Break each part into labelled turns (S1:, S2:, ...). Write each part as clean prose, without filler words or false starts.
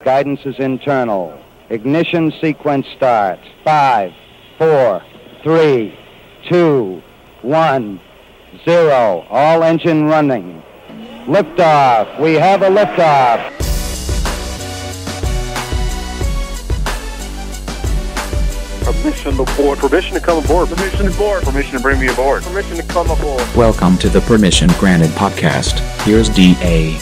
S1: Guidance is internal. Ignition sequence starts. 5, 4, 3, 2, 1, 0. All engine running. Liftoff. We have a liftoff.
S2: Permission to board. Permission to come aboard. Permission to board. Permission to bring me aboard. Permission to come aboard.
S3: Welcome to the Permission Granted podcast. Here's DA.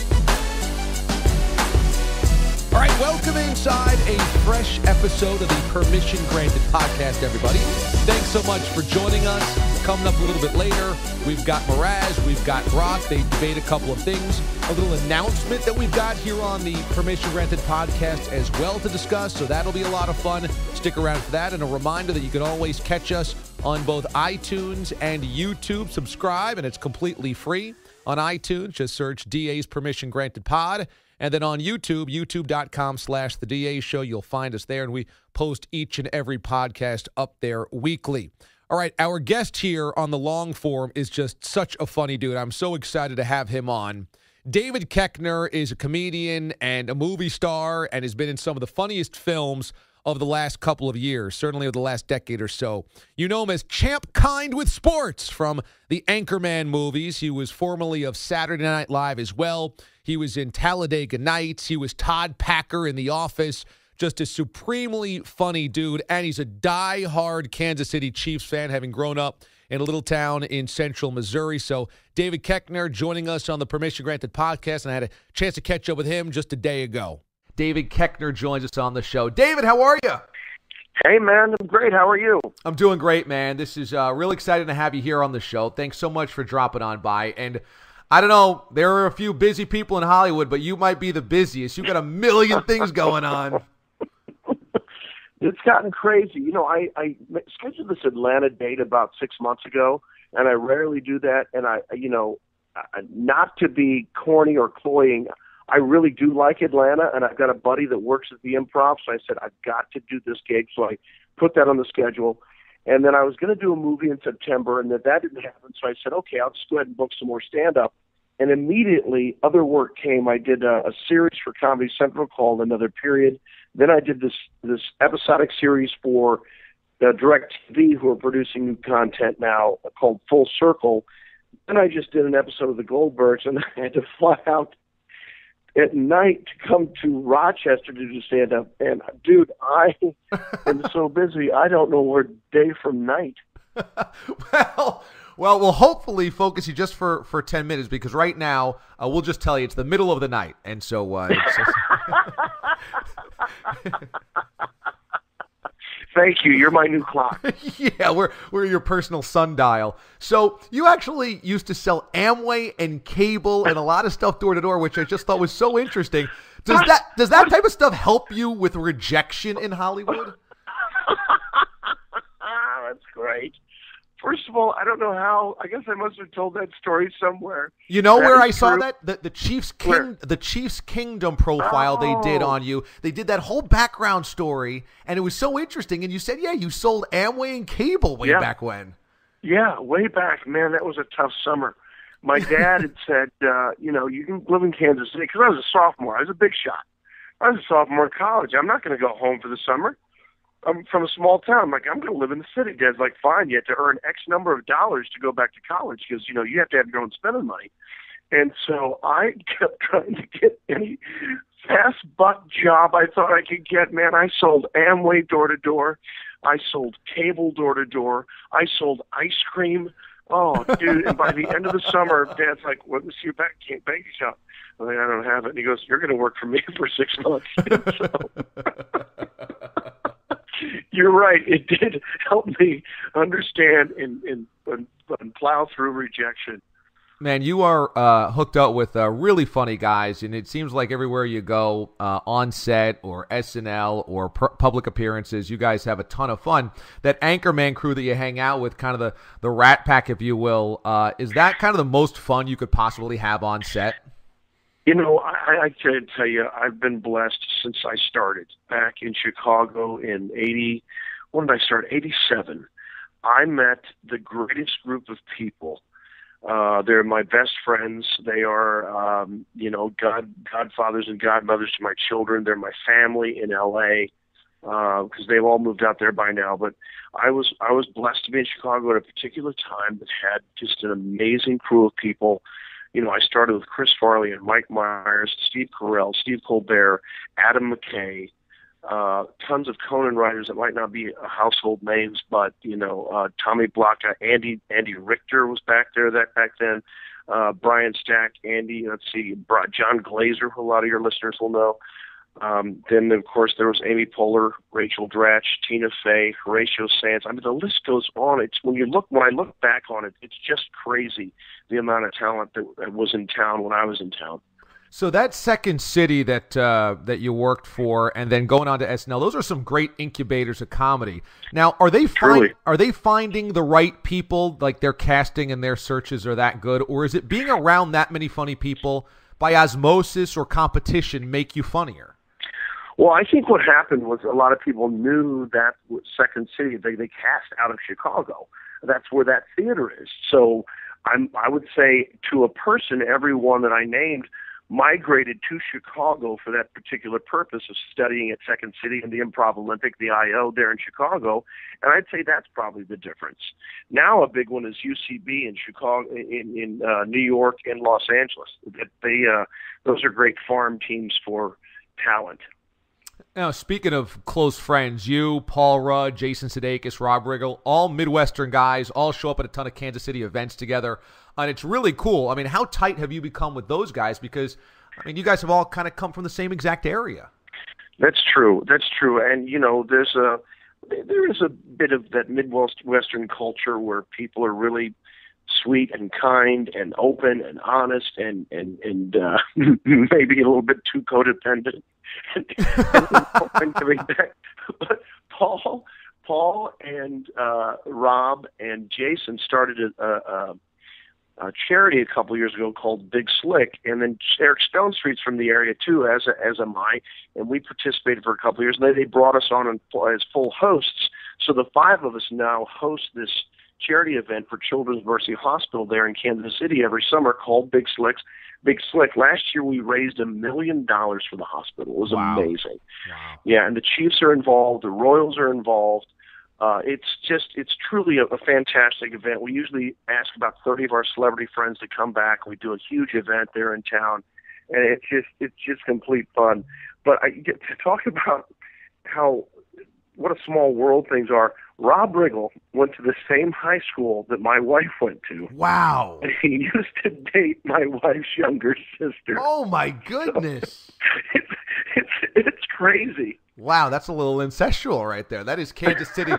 S4: All right, welcome inside a fresh episode of the Permission Granted podcast, everybody. Thanks so much for joining us. Coming up a little bit later, we've got Mraz, we've got Brock. They debate a couple of things. A little announcement that we've got here on the Permission Granted podcast as well to discuss, so that'll be a lot of fun. Stick around for that, and a reminder that you can always catch us on both iTunes and YouTube. Subscribe, and it's completely free. On iTunes, just search DA's Permission Granted Pod. And then on YouTube, youtube.com/The DA Show, you'll find us there, and we post each and every podcast up there weekly. All right, our guest here on the long form is just such a funny dude. I'm so excited to have him on. David Koechner is a comedian and a movie star and has been in some of the funniest films of the last couple of years, certainly of the last decade or so. You know him as Champ Kind with Sports from the Anchorman movies. He was formerly of Saturday Night Live as well. He was in Talladega Nights. He was Todd Packer in The Office. Just a supremely funny dude, and he's a die-hard Kansas City Chiefs fan, having grown up in a little town in central Missouri. So David Koechner joining us on the Permission Granted podcast, and I had a chance to catch up with him just a day ago. David Koechner joins us on the show. David, how are you?
S2: Hey, man, I'm great. How are you?
S4: I'm doing great, man. This is really exciting to have you here on the show. Thanks so much for dropping on by. And I don't know, there are a few busy people in Hollywood, but you might be the busiest. You've got a million things going on.
S2: It's gotten crazy. You know, I scheduled this Atlanta date about 6 months ago, and I rarely do that. And not to be corny or cloying, I really do like Atlanta, and I've got a buddy that works at the Improv, so I said, I've got to do this gig. So I put that on the schedule. And then I was going to do a movie in September, and that didn't happen. So I said, okay, I'll just go ahead and book some more stand-up. And immediately other work came. I did a series for Comedy Central called Another Period. Then I did this episodic series for DirecTV, who are producing new content now, called Full Circle. Then I just did an episode of The Goldbergs, and I had to fly out at night to come to Rochester to do stand-up. And, dude, I am so busy, I don't know where day from night.
S4: Well, we'll hopefully focus you just for 10 minutes, because right now, we'll just tell you it's the middle of the night. And so
S2: Thank you. You're my new clock.
S4: Yeah, we're your personal sundial. So you actually used to sell Amway and cable and a lot of stuff door to door, which I just thought was so interesting. Does that type of stuff help you with rejection in Hollywood?
S2: That's great. First of all, I don't know how. I guess I must have told that story somewhere.
S4: You know where I saw that? The Chiefs Kingdom profile they did on you. They did that whole background story, and it was so interesting. And you said, yeah, you sold Amway and cable way back when.
S2: Yeah, way back. Man, that was a tough summer. My dad had said, you can live in Kansas City, because I was a sophomore. I was a big shot. I was a sophomore in college. I'm not going to go home for the summer. I'm from a small town. I'm like, I'm going to live in the city. Dad's like, fine, you have to earn X number of dollars to go back to college, because, you have to have your own spending money. And so I kept trying to get any fast buck job I thought I could get. Man, I sold Amway door to door. I sold cable door to door. I sold ice cream. Oh, dude. And by the end of the summer, Dad's like, what's your bank shop? I'm like, I don't have it. And he goes, you're going to work for me for 6 months. You're right. It did help me understand and plow through rejection.
S4: Man, you are hooked up with really funny guys, and it seems like everywhere you go, on set or SNL or public appearances, you guys have a ton of fun. That Anchorman crew that you hang out with, kind of the Rat Pack, if you will, is that kind of the most fun you could possibly have on set?
S2: I can tell you, I've been blessed since I started back in Chicago in 80. When did I start? 87. I met the greatest group of people They're my best friends. They are, godfathers and godmothers to my children. They're my family in L.A. Because they've all moved out there by now. But I was blessed to be in Chicago at a particular time that had just an amazing crew of people. I started with Chris Farley and Mike Myers, Steve Carell, Steve Colbert, Adam McKay, tons of Conan writers that might not be household names, but Tommy Blocka, Andy Richter was back then, Brian Stack, John Glazer, who a lot of your listeners will know. Then of course there was Amy Poehler, Rachel Dratch, Tina Fey, Horatio Sands. I mean, the list goes on. When I look back on it, it's just crazy the amount of talent that was in town when I was in town.
S4: So that Second City that you worked for, and then going on to SNL, those are some great incubators of comedy. Now, are they finding the right people? Like their casting and their searches are that good, or is it being around that many funny people by osmosis or competition make you funnier?
S2: Well, I think what happened was a lot of people knew that Second City, they cast out of Chicago. That's where that theater is. So I would say to a person, everyone that I named migrated to Chicago for that particular purpose of studying at Second City and the Improv Olympic, the IO there in Chicago. And I'd say that's probably the difference. Now a big one is UCB in Chicago, in New York and Los Angeles. Those are great farm teams for talent.
S4: Now, speaking of close friends, you, Paul Rudd, Jason Sudeikis, Rob Riggle, all Midwestern guys, all show up at a ton of Kansas City events together, and it's really cool. I mean, how tight have you become with those guys? Because, I mean, you guys have all kind of come from the same exact area.
S2: That's true. And, there is a bit of that Midwestern culture where people are really sweet and kind and open and honest and maybe a little bit too codependent. But Paul and Rob and Jason started a charity a couple years ago called Big Slick, and then Eric Stone Street's from the area too, as am I, and we participated for a couple of years. And then they brought us on as full hosts, so the five of us now host this charity event for Children's Mercy Hospital there in Kansas City every summer called Big Slick. Last year we raised $1 million for the hospital. It was amazing. Wow. Yeah, and the Chiefs are involved, the Royals are involved. It's truly a fantastic event. We usually ask about 30 of our celebrity friends to come back. We do a huge event there in town, and it's just complete fun. But I get to talk about what a small world things are. Rob Riggle went to the same high school that my wife went to.
S4: Wow.
S2: And he used to date my wife's younger sister.
S4: Oh, my goodness.
S2: So it's crazy.
S4: Wow, that's a little incestual right there. That is Kansas City.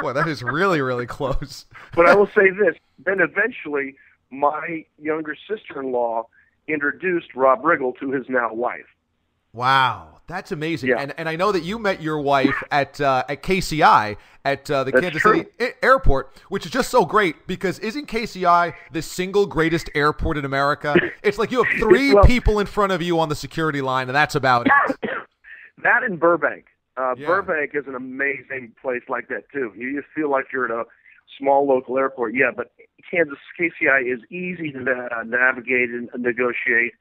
S4: Boy, that is really, really close.
S2: But I will say this. Then eventually, my younger sister-in-law introduced Rob Riggle to his now wife.
S4: Wow, that's amazing.
S2: Yeah.
S4: And I know that you met your wife at KCI at the
S2: That's
S4: Kansas
S2: true.
S4: City Airport, which is just so great because isn't KCI the single greatest airport in America? It's like you have three people in front of you on the security line, and that's about it.
S2: That in Burbank.
S4: Yeah.
S2: Burbank is an amazing place like that, too. You just feel like you're at a small local airport. Yeah, but Kansas KCI is easy to navigate and negotiate.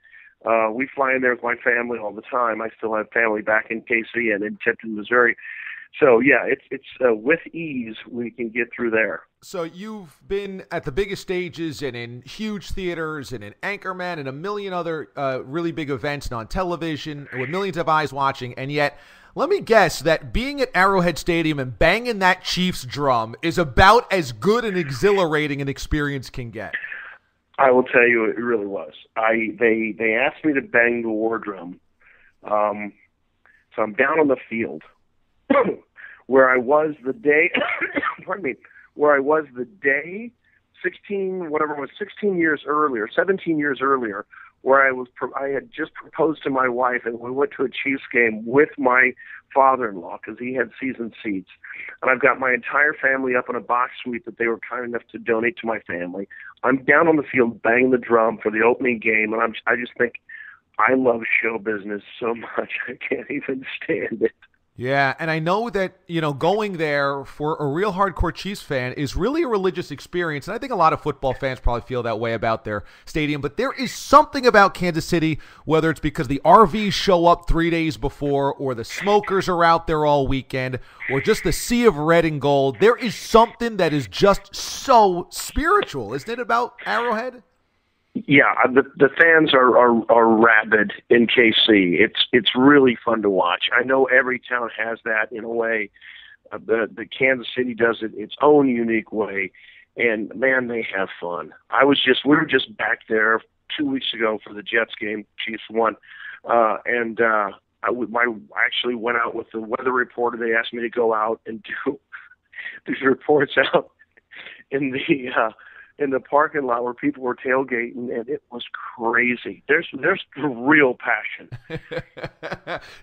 S2: We fly in there with my family all the time. I still have family back in KC and in Tipton, Missouri. So, yeah, it's with ease we can get through there.
S4: So you've been at the biggest stages and in huge theaters and in Anchorman and a million other really big events and on television with millions of eyes watching, and yet let me guess that being at Arrowhead Stadium and banging that Chiefs drum is about as good and exhilarating an experience can get.
S2: I will tell you, it really was. They asked me to bang the war drum, so I'm down on the field where I was the day. pardon me. Where I was the day 16 years earlier, 17 years earlier, where I had just proposed to my wife, and we went to a Chiefs game with my father-in-law because he had season seats. And I've got my entire family up in a box suite that they were kind enough to donate to my family. I'm down on the field banging the drum for the opening game, and I just think I love show business so much I can't even stand it.
S5: Yeah, and I know that, going there for a real hardcore Chiefs fan is really a religious experience, and I think a lot of football fans probably feel that way about their stadium, but there is something about Kansas City, whether it's because the RVs show up 3 days before, or the smokers are out there all weekend, or just the sea of red and gold. There is something that is just so spiritual, isn't it, about Arrowhead?
S2: Yeah, the fans are rabid in KC. It's really fun to watch. I know every town has that in a way. The Kansas City does it its own unique way, and man, they have fun. We were just back there 2 weeks ago for the Jets game. Chiefs won, and I actually went out with the weather reporter. They asked me to go out and do these reports out in the parking lot where people were tailgating, and it was crazy. There's real passion.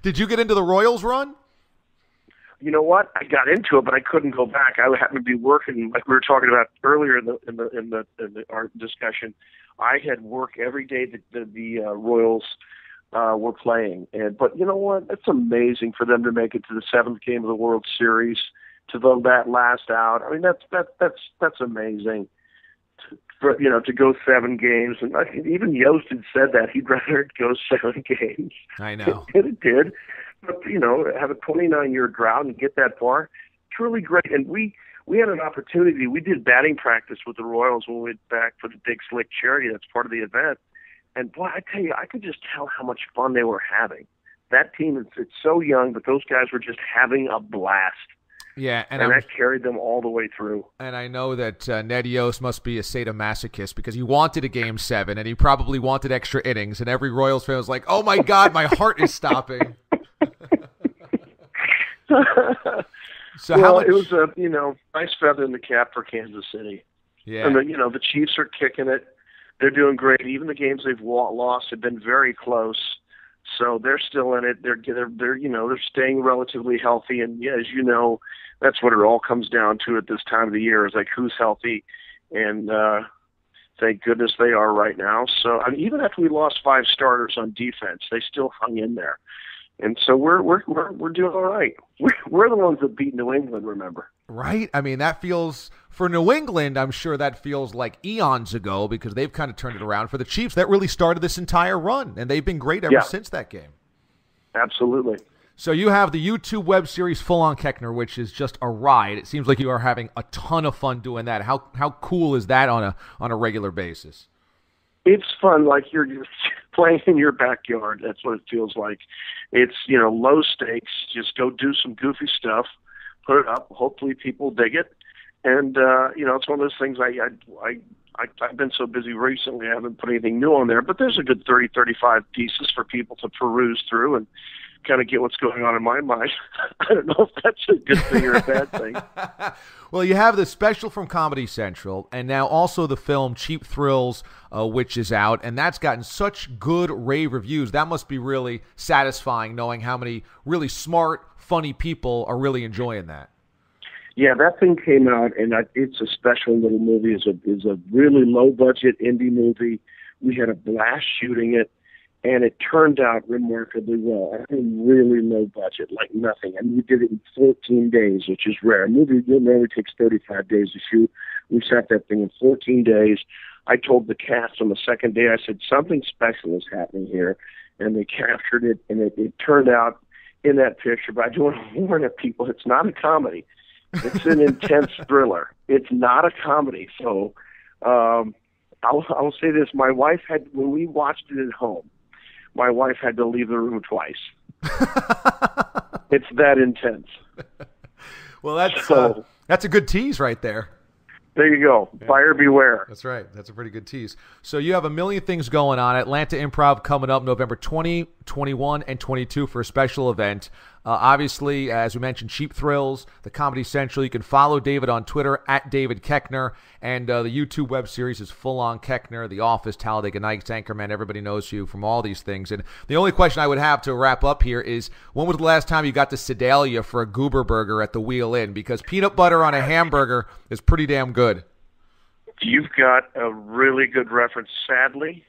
S5: Did you get into the Royals run?
S2: You know what? I got into it, but I couldn't go back. I happened to be working, like we were talking about earlier in our discussion. I had work every day that the Royals were playing, but you know what? It's amazing for them to make it to the 7th game of the World Series, to that last out. I mean, that's amazing. To go 7 games, and even Yost had said that he'd rather go 7 games.
S5: I know.
S2: It did, but have a 29-year drought and get that far, it's really great. And we had an opportunity. We did batting practice with the Royals when we went back for the Big Slick Charity. That's part of the event. And boy, I tell you, I could just tell how much fun they were having. That team, it's so young, but those guys were just having a blast.
S5: Yeah, and
S2: that carried them all the way through.
S5: And I know that Ned Yost must be a sadomasochist because he wanted a Game 7, and he probably wanted extra innings, and every Royals fan was like, oh, my God, my heart is stopping. So
S2: it was a nice feather in the cap for Kansas City.
S5: Yeah,
S2: and the Chiefs are kicking it. They're doing great. Even the games they've lost have been very close. So they're still in it. They're staying relatively healthy, and as you know, that's what it all comes down to at this time of the year, is like who's healthy, and thank goodness they are right now. So even after we lost 5 starters on defense, they still hung in there, and so we're doing all right. We're the ones that beat New England, remember?
S5: Right. I mean, that feels, for New England, I'm sure that feels like eons ago because they've kind of turned it around. For the Chiefs, that really started this entire run, and they've been great ever since that game.
S2: Absolutely.
S5: So you have the YouTube web series Full on Koechner, which is just a ride. It seems like you are having a ton of fun doing that. How cool is that on a regular basis?
S2: It's fun, like you're playing in your backyard. That's what it feels like. It's low stakes. Just go do some goofy stuff. Put it up. Hopefully people dig it. And, it's one of those things I've been so busy recently, I haven't put anything new on there, but there's a good 30, 35 pieces for people to peruse through and kind of get what's going on in my mind. I don't know if that's a good thing or a bad thing.
S5: Well, you have the special from Comedy Central, and now also the film Cheap Thrills, which is out, and that's gotten such good rave reviews. That must be really satisfying, knowing how many really smart, funny people are really enjoying that.
S2: Yeah, that thing came out, and it's a special little movie. It's a really low-budget indie movie. We had a blast shooting it, and it turned out remarkably well. I mean, really low budget, like nothing. And we did it in 14 days, which is rare. A movie normally takes 35 days to shoot. We shot that thing in 14 days. I told the cast on the second day, I said, something special is happening here. And they captured it, and it turned out in that picture. But I do want to warn people, it's not a comedy. It's an intense thriller. It's not a comedy. So I'll say this. My wife when we watched it at home, my wife had to leave the room twice. It's that intense.
S5: Well, that's a good tease right there.
S2: There you go. Yeah. Buyer beware.
S5: That's right. That's a pretty good tease. So you have a million things going on. Atlanta Improv coming up November 20, 21, and 22 for a special event. Obviously, as we mentioned, Cheap Thrills, the Comedy Central. You can follow David on Twitter at David Koechner. And the YouTube web series is Full on Koechner, The Office, Talladega Nights, Anchorman. Everybody knows you from all these things. And the only question I would have to wrap up here is, when was the last time you got to Sedalia for a goober burger at the Wheel Inn? Because peanut butter on a hamburger is pretty damn good.
S2: You've got a really good reference. Sadly,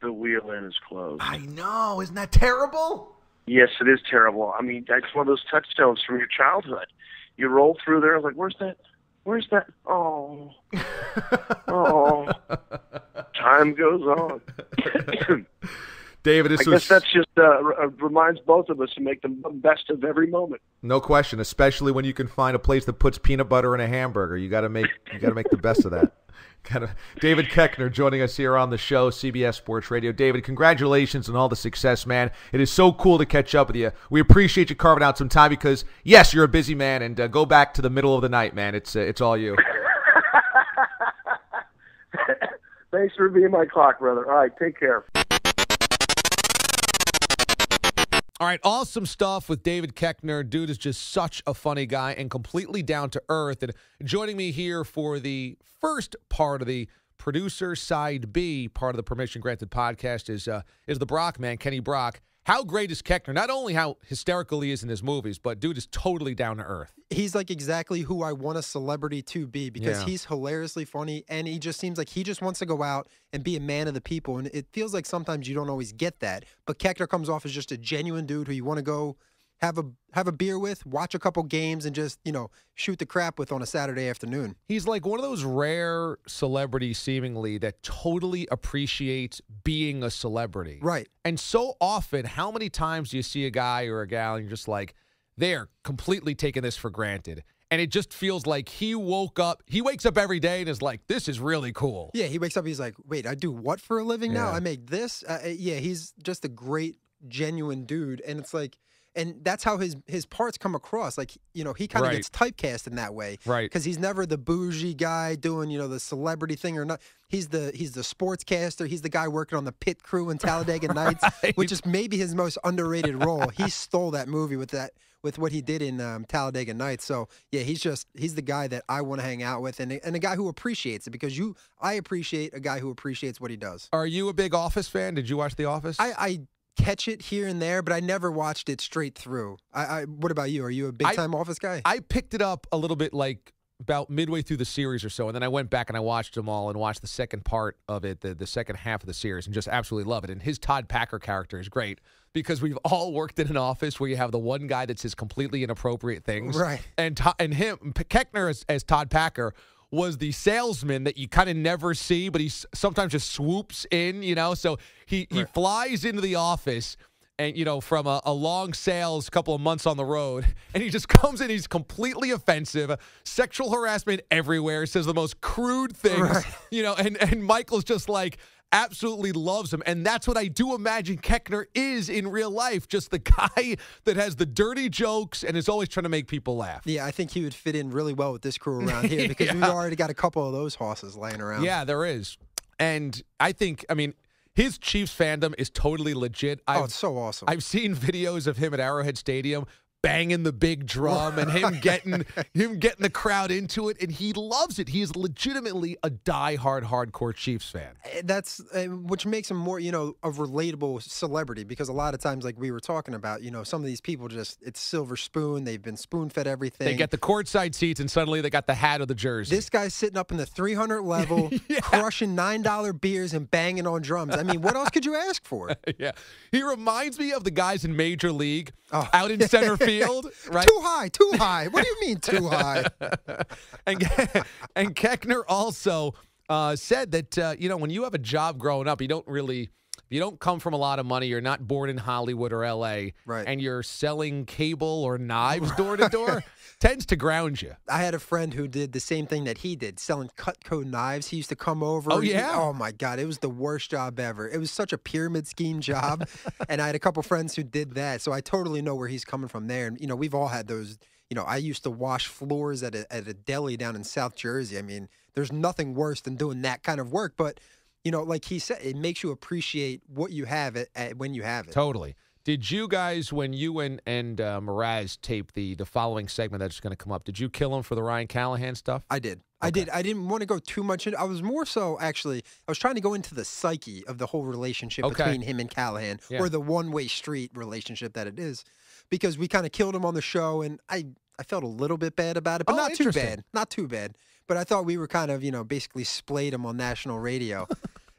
S2: the Wheel Inn is closed.
S5: I know. Isn't that terrible?
S2: Yes, it is terrible. I mean, that's one of those touchstones from your childhood. You roll through there, like, where's that? Where's that? Oh. Oh. Time goes on.
S5: David,
S2: I guess that's just reminds both of us to make the best of every moment.
S5: No question, especially when you can find a place that puts peanut butter in a hamburger. You got to make the best of that. David Koechner joining us here on the show, CBS Sports Radio. David, congratulations on all the success, man. It is so cool to catch up with you. We appreciate you carving out some time because, yes, you're a busy man, and go back to the middle of the night, man. It's all you.
S2: Thanks for being my clock, brother. All right, take care.
S4: All right, awesome stuff with David Koechner. Dude is just such a funny guy and completely down to earth. And joining me here for the first part of the producer side B part of the Permission Granted podcast is the Brock man, Kenny Brock. How great is Koechner? Not only how hysterical he is in his movies, but dude is totally down to earth.
S6: He's like exactly who I want a celebrity to be because he's hilariously funny, and he just seems like he just wants to go out and be a man of the people. And it feels like sometimes you don't always get that. But Koechner comes off as just a genuine dude who you want to go have a beer with, watch a couple games, and just, shoot the crap with on a Saturday afternoon.
S4: He's like one of those rare celebrities, seemingly, that totally appreciates being a celebrity.
S6: Right.
S4: And so often, how many times do you see a guy or a gal and you're just like, they're completely taking this for granted. And it just feels like he wakes up every day and is like, this is really cool.
S6: Yeah, he wakes up, he's like, wait, I do what for a living now?
S4: Yeah.
S6: I make this? He's just a great, genuine dude. And it's like, and that's how his parts come across. Like, he kind of gets typecast in that way.
S4: Right.
S6: Because he's never the bougie guy doing, the celebrity thing or not. He's the sportscaster. He's the guy working on the pit crew in Talladega Nights, which is maybe his most underrated role. He stole that movie with what he did in Talladega Nights. So, yeah, he's the guy that I want to hang out with and a guy who appreciates it because I appreciate a guy who appreciates what he does.
S4: Are you a big Office fan? Did you watch The Office?
S6: I catch it here and there, but I never watched it straight through. What about you? Are you a big-time Office guy?
S4: I picked it up a little bit like about midway through the series or so, and then I went back and I watched them all and watched the second part of it, the second half of the series, and just absolutely love it. And his Todd Packer character is great because we've all worked in an office where you have the one guy that says completely inappropriate things.
S6: Right.
S4: And Koechner as Todd Packer was the salesman that you kind of never see, but he sometimes just swoops in, So he flies into the office and, from a long sales, couple of months on the road, and he just comes in, he's completely offensive, sexual harassment everywhere, says the most crude things, and Michael's just like, absolutely loves him. And that's what I do imagine Koechner is in real life, just the guy that has the dirty jokes and is always trying to make people laugh.
S6: Yeah, I think he would fit in really well with this crew around here because we've already got a couple of those horses laying around.
S4: Yeah, there is. And I think, his Chiefs fandom is totally legit.
S6: It's so awesome.
S4: I've seen videos of him at Arrowhead Stadium banging the big drum and him getting the crowd into it, and he loves it. He is legitimately a diehard, hardcore Chiefs fan.
S6: That's which makes him more, a relatable celebrity because a lot of times, like we were talking about, some of these people it's silver spoon. They've been spoon-fed everything.
S4: They get the courtside seats, and suddenly they got the hat or the jersey.
S6: This guy's sitting up in the 300 level, crushing $9 beers and banging on drums. I mean, what else could you ask for?
S4: Yeah. He reminds me of the guys in Major League out in center field. Right?
S6: Too high. What do you mean too high?
S4: and Koechner also said that, when you have a job growing up, you don't come from a lot of money. You're not born in Hollywood or L.A.
S6: Right.
S4: And you're selling cable or knives door to door. Tends to ground you.
S6: I had a friend who did the same thing that he did, selling Cutco knives. He used to come over.
S4: Oh, yeah?
S6: Oh, my God. It was the worst job ever. It was such a pyramid scheme job. And I had a couple friends who did that. So I totally know where he's coming from there. And, we've all had those. I used to wash floors at a deli down in South Jersey. I mean, there's nothing worse than doing that kind of work. But, like he said, it makes you appreciate what you have when you have it.
S4: Totally. Did you guys, when you and Mraz taped the following segment that's going to come up, did you kill him for the Ryan Callahan stuff?
S6: I did.
S4: Okay.
S6: I did. I didn't want to go too much into. I was more so actually. I was trying to go into the psyche of the whole relationship between him and Callahan, or the one-way street relationship that it is, because we kind of killed him on the show, and I felt a little bit bad about it, but not too bad. Not too bad. But I thought we were kind of basically splayed him on national radio.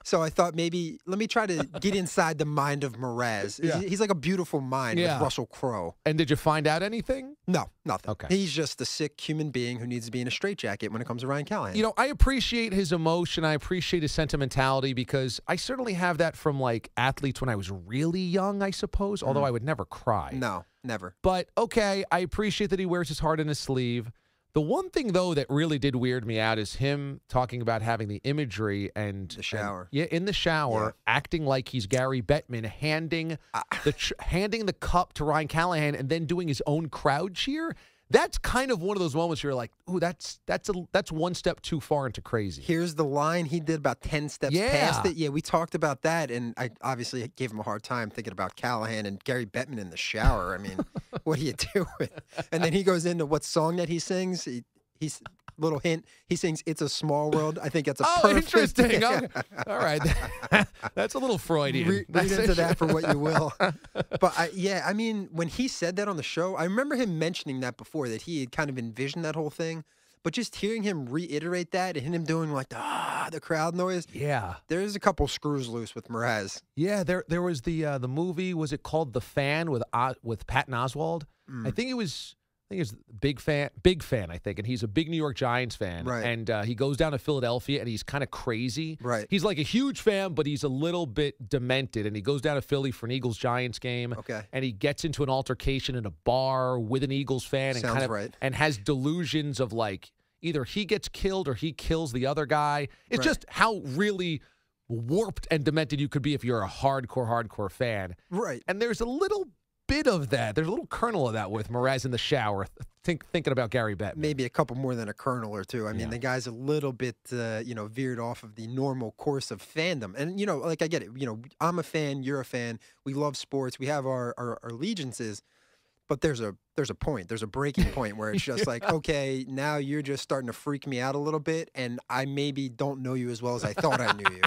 S6: So I thought maybe let me try to get inside the mind of Mraz.
S5: Yeah.
S6: He's like a beautiful mind with Russell Crowe.
S5: And did you find out anything?
S6: No, nothing.
S5: Okay.
S6: He's just a sick human being who needs to be in a straitjacket when it comes to Ryan Callahan.
S5: You know, I appreciate his emotion. I appreciate his sentimentality because I certainly have that from like athletes when I was really young, I suppose, although I would never cry.
S6: No, never.
S5: But okay, I appreciate that he wears his heart in his sleeve. The one thing, though, that really did weird me out is him talking about having the imagery and
S6: The shower.
S5: in the shower, acting like he's Gary Bettman, handing the cup to Ryan Callahan and then doing his own crowd cheer. That's kind of one of those moments where you're like, ooh, that's one step too far into crazy.
S6: Here's the line. He did about 10 steps past it. Yeah, we talked about that, and I obviously gave him a hard time thinking about Callahan and Gary Bettman in the shower. I mean, what do you do? And then he goes into what song that he sings. He's little hint. He sings "It's a Small World." I think that's a perfect.
S5: Interesting. Okay. All right, that's a little Freudian.
S6: Read into that for what you will. But I mean, when he said that on the show, I remember him mentioning that before, that he had kind of envisioned that whole thing. But just hearing him reiterate that and him doing like the crowd noise, there's a couple screws loose with Mraz.
S5: Yeah, there was the movie. Was it called The Fan with Patton Oswalt? I think it was big fan. I think, and he's a big New York Giants fan.
S6: Right.
S5: And he goes down to Philadelphia, and he's kind of crazy.
S6: Right.
S5: He's like a huge fan, but he's a little bit demented. And he goes down to Philly for an Eagles Giants game.
S6: Okay.
S5: And he gets into an altercation in a bar with an Eagles fan, and
S6: Sounds right.
S5: and has delusions of like either he gets killed or he kills the other guy. It's just how really warped and demented you could be if you're a hardcore fan.
S6: Right.
S5: And there's a little bit of that. There's a little kernel of that with Mraz in the shower, thinking about Gary Bettman.
S6: Maybe a couple more than a kernel or two. I mean, the guy's a little bit, veered off of the normal course of fandom. And, like I get it. I'm a fan. You're a fan. We love sports. We have our allegiances. But there's a point. There's a breaking point where it's just like, okay, now you're just starting to freak me out a little bit, and I maybe don't know you as well as I thought I knew you.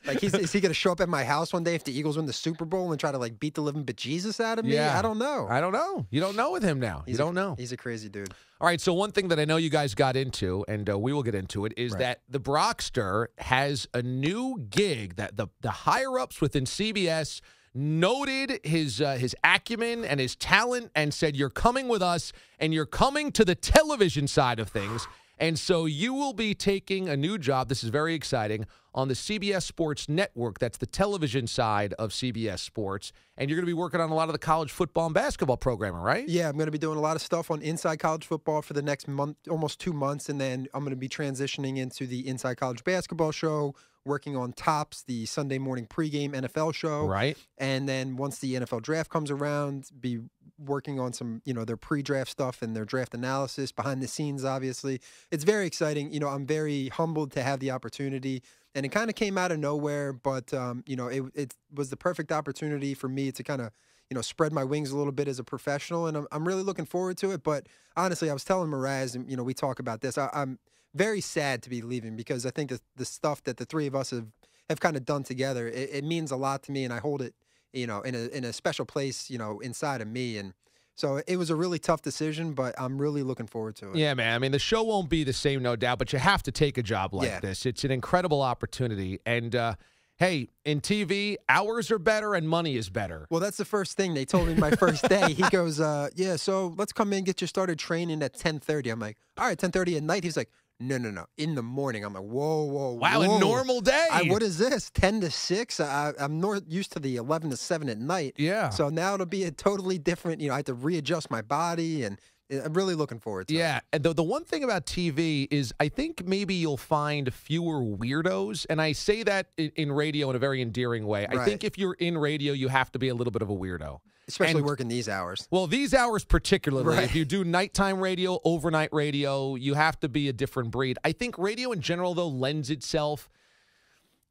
S6: Like, is he going to show up at my house one day if the Eagles win the Super Bowl and try to, like, beat the living bejesus out of me?
S5: Yeah.
S6: I don't know.
S5: I don't know. You don't know with him now. You don't know.
S6: He's a crazy dude.
S5: All right, so one thing that I know you guys got into, and we will get into it, is that the Brockster has a new gig that the higher-ups within CBS noted his acumen and his talent and said, you're coming with us, and you're coming to the television side of things. And so you will be taking a new job, this is very exciting, on the CBS Sports Network. That's the television side of CBS Sports. And you're going to be working on a lot of the college football and basketball programming, right?
S6: Yeah, I'm going to be doing a lot of stuff on Inside College Football for the next month, almost 2 months. And then I'm going to be transitioning into the Inside College Basketball show, working on Tops, the Sunday morning pregame NFL show.
S5: Right.
S6: And then once the NFL draft comes around, be working on some, their pre-draft stuff and their draft analysis behind the scenes, obviously. It's very exciting. I'm very humbled to have the opportunity. And it kind of came out of nowhere, but, it was the perfect opportunity for me to kind of, spread my wings a little bit as a professional. And I'm really looking forward to it. But honestly, I was telling Mraz, and, we talk about this. I'm very sad to be leaving because I think the stuff that the three of us have kind of done together, it means a lot to me, and I hold it, in a special place, inside of me. And so it was a really tough decision, but I'm really looking forward to it.
S5: Yeah, man. I mean, the show won't be the same, no doubt, but you have to take a job like this. It's an incredible opportunity. And, hey, in TV, hours are better and money is better.
S6: Well, that's the first thing they told me my first day. He goes, so let's come in and get you started training at 10:30. I'm like, all right, 10:30 at night. He's like, no. In the morning. I'm like, whoa.
S5: Wow, a normal day.
S6: What is this? 10 to 6? I'm used to the 11 to 7 at night.
S5: Yeah.
S6: So now it'll be a totally different, I have to readjust my body, and I'm really looking forward to it.
S5: Yeah, and the one thing about TV is I think maybe you'll find fewer weirdos, and I say that in radio in a very endearing way.
S6: Right.
S5: I think if you're in radio, you have to be a little bit of a weirdo.
S6: Especially working these hours.
S5: Well, these hours particularly.
S6: Right.
S5: If you do nighttime radio, overnight radio, you have to be a different breed. I think radio in general, though, lends itself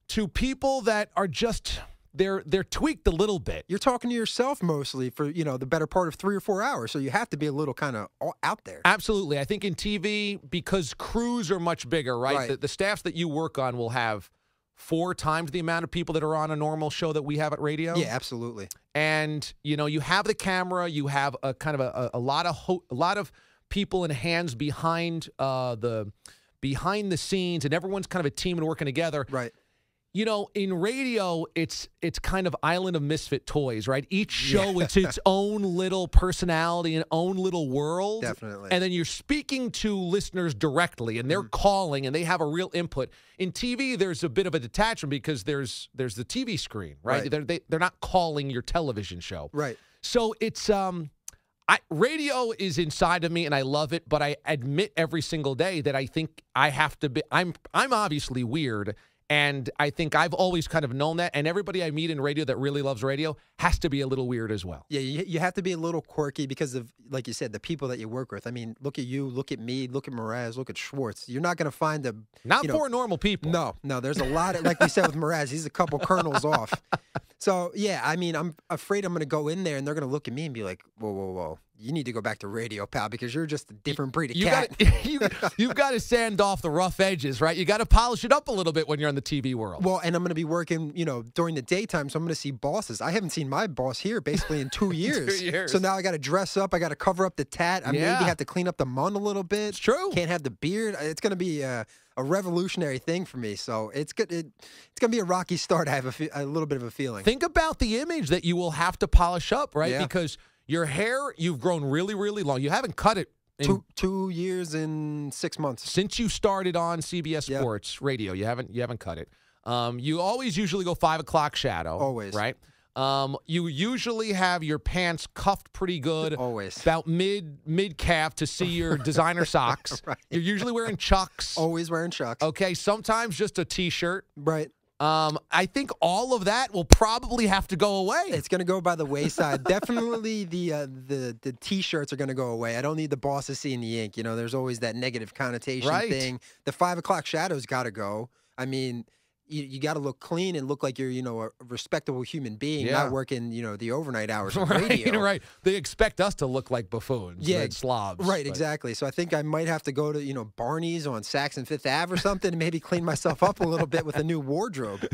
S5: to people that are just they're tweaked a little bit.
S6: You're talking to yourself mostly for, the better part of 3 or 4 hours, so you have to be a little kind of out there.
S5: Absolutely. I think in TV, because crews are much bigger, right? The staffs that you work on will have 4 times the amount of people that are on a normal show that we have at radio.
S6: Yeah, absolutely.
S5: And, you have the camera, you have a kind of a lot of people and hands behind the scenes, and everyone's kind of a team and working together.
S6: Right.
S5: You know, in radio, it's kind of island of misfit toys, right? Each show, it's its own little personality and own little world.
S6: Definitely.
S5: And then you're speaking to listeners directly, and they're calling, and they have a real input. In TV, there's a bit of a detachment because there's the TV screen, right? They're not calling your television show.
S6: Right.
S5: So it's radio is inside of me, and I love it, but I admit every single day that I think I have to be – I'm obviously weird. And I think I've always kind of known that. And everybody I meet in radio that really loves radio has to be a little weird as well.
S6: Yeah, you have to be a little quirky because of, like you said, the people that you work with. I mean, look at you, look at me, look at Mraz, look at Schwartz. You're not going to find a...
S5: Four normal people.
S6: No. There's a lot of, like we said with Mraz, he's a couple kernels off. So, yeah, I mean, I'm afraid I'm going to go in there and they're going to look at me and be like, whoa. You need to go back to radio, pal, because you're just a different breed of cat.
S5: You've got to sand off the rough edges, right? You got to polish it up a little bit when you're in the TV world.
S6: Well, and I'm going to be working, during the daytime, so I'm going to see bosses. I haven't seen my boss here basically in 2 years.
S5: 2 years.
S6: So now I got to dress up. I got to cover up the tat. I maybe have to clean up the mun a little bit.
S5: It's true.
S6: Can't have the beard. It's going to be a revolutionary thing for me. So it's good. It's going to be a rocky start. I have a little bit of a feeling.
S5: Think about the image that you will have to polish up, right?
S6: Yeah.
S5: Because your hair, you've grown really, really long. You haven't cut it in
S6: 2 years and 6 months
S5: since you started on CBS Sports Radio. You haven't cut it. You always usually go 5 o'clock shadow.
S6: Always.
S5: Right? You usually have your pants cuffed pretty good.
S6: Always.
S5: About mid calf to see your designer socks.
S6: Right.
S5: You're usually wearing Chucks.
S6: Always wearing Chucks.
S5: Okay, sometimes just a T-shirt.
S6: Right.
S5: I think all of that will probably have to go away.
S6: It's going to go by the wayside. Definitely the T-shirts are going to go away. I don't need the bosses seeing the ink. There's always that negative connotation thing. The 5 o'clock shadow's got to go. I mean, you got to look clean and look like you're, a respectable human being, not working, the overnight hours on radio.
S5: Right. They expect us to look like buffoons and slobs.
S6: Right, exactly. So I think I might have to go to, Barney's on Saks and Fifth Ave or something and maybe clean myself up a little bit with a new wardrobe.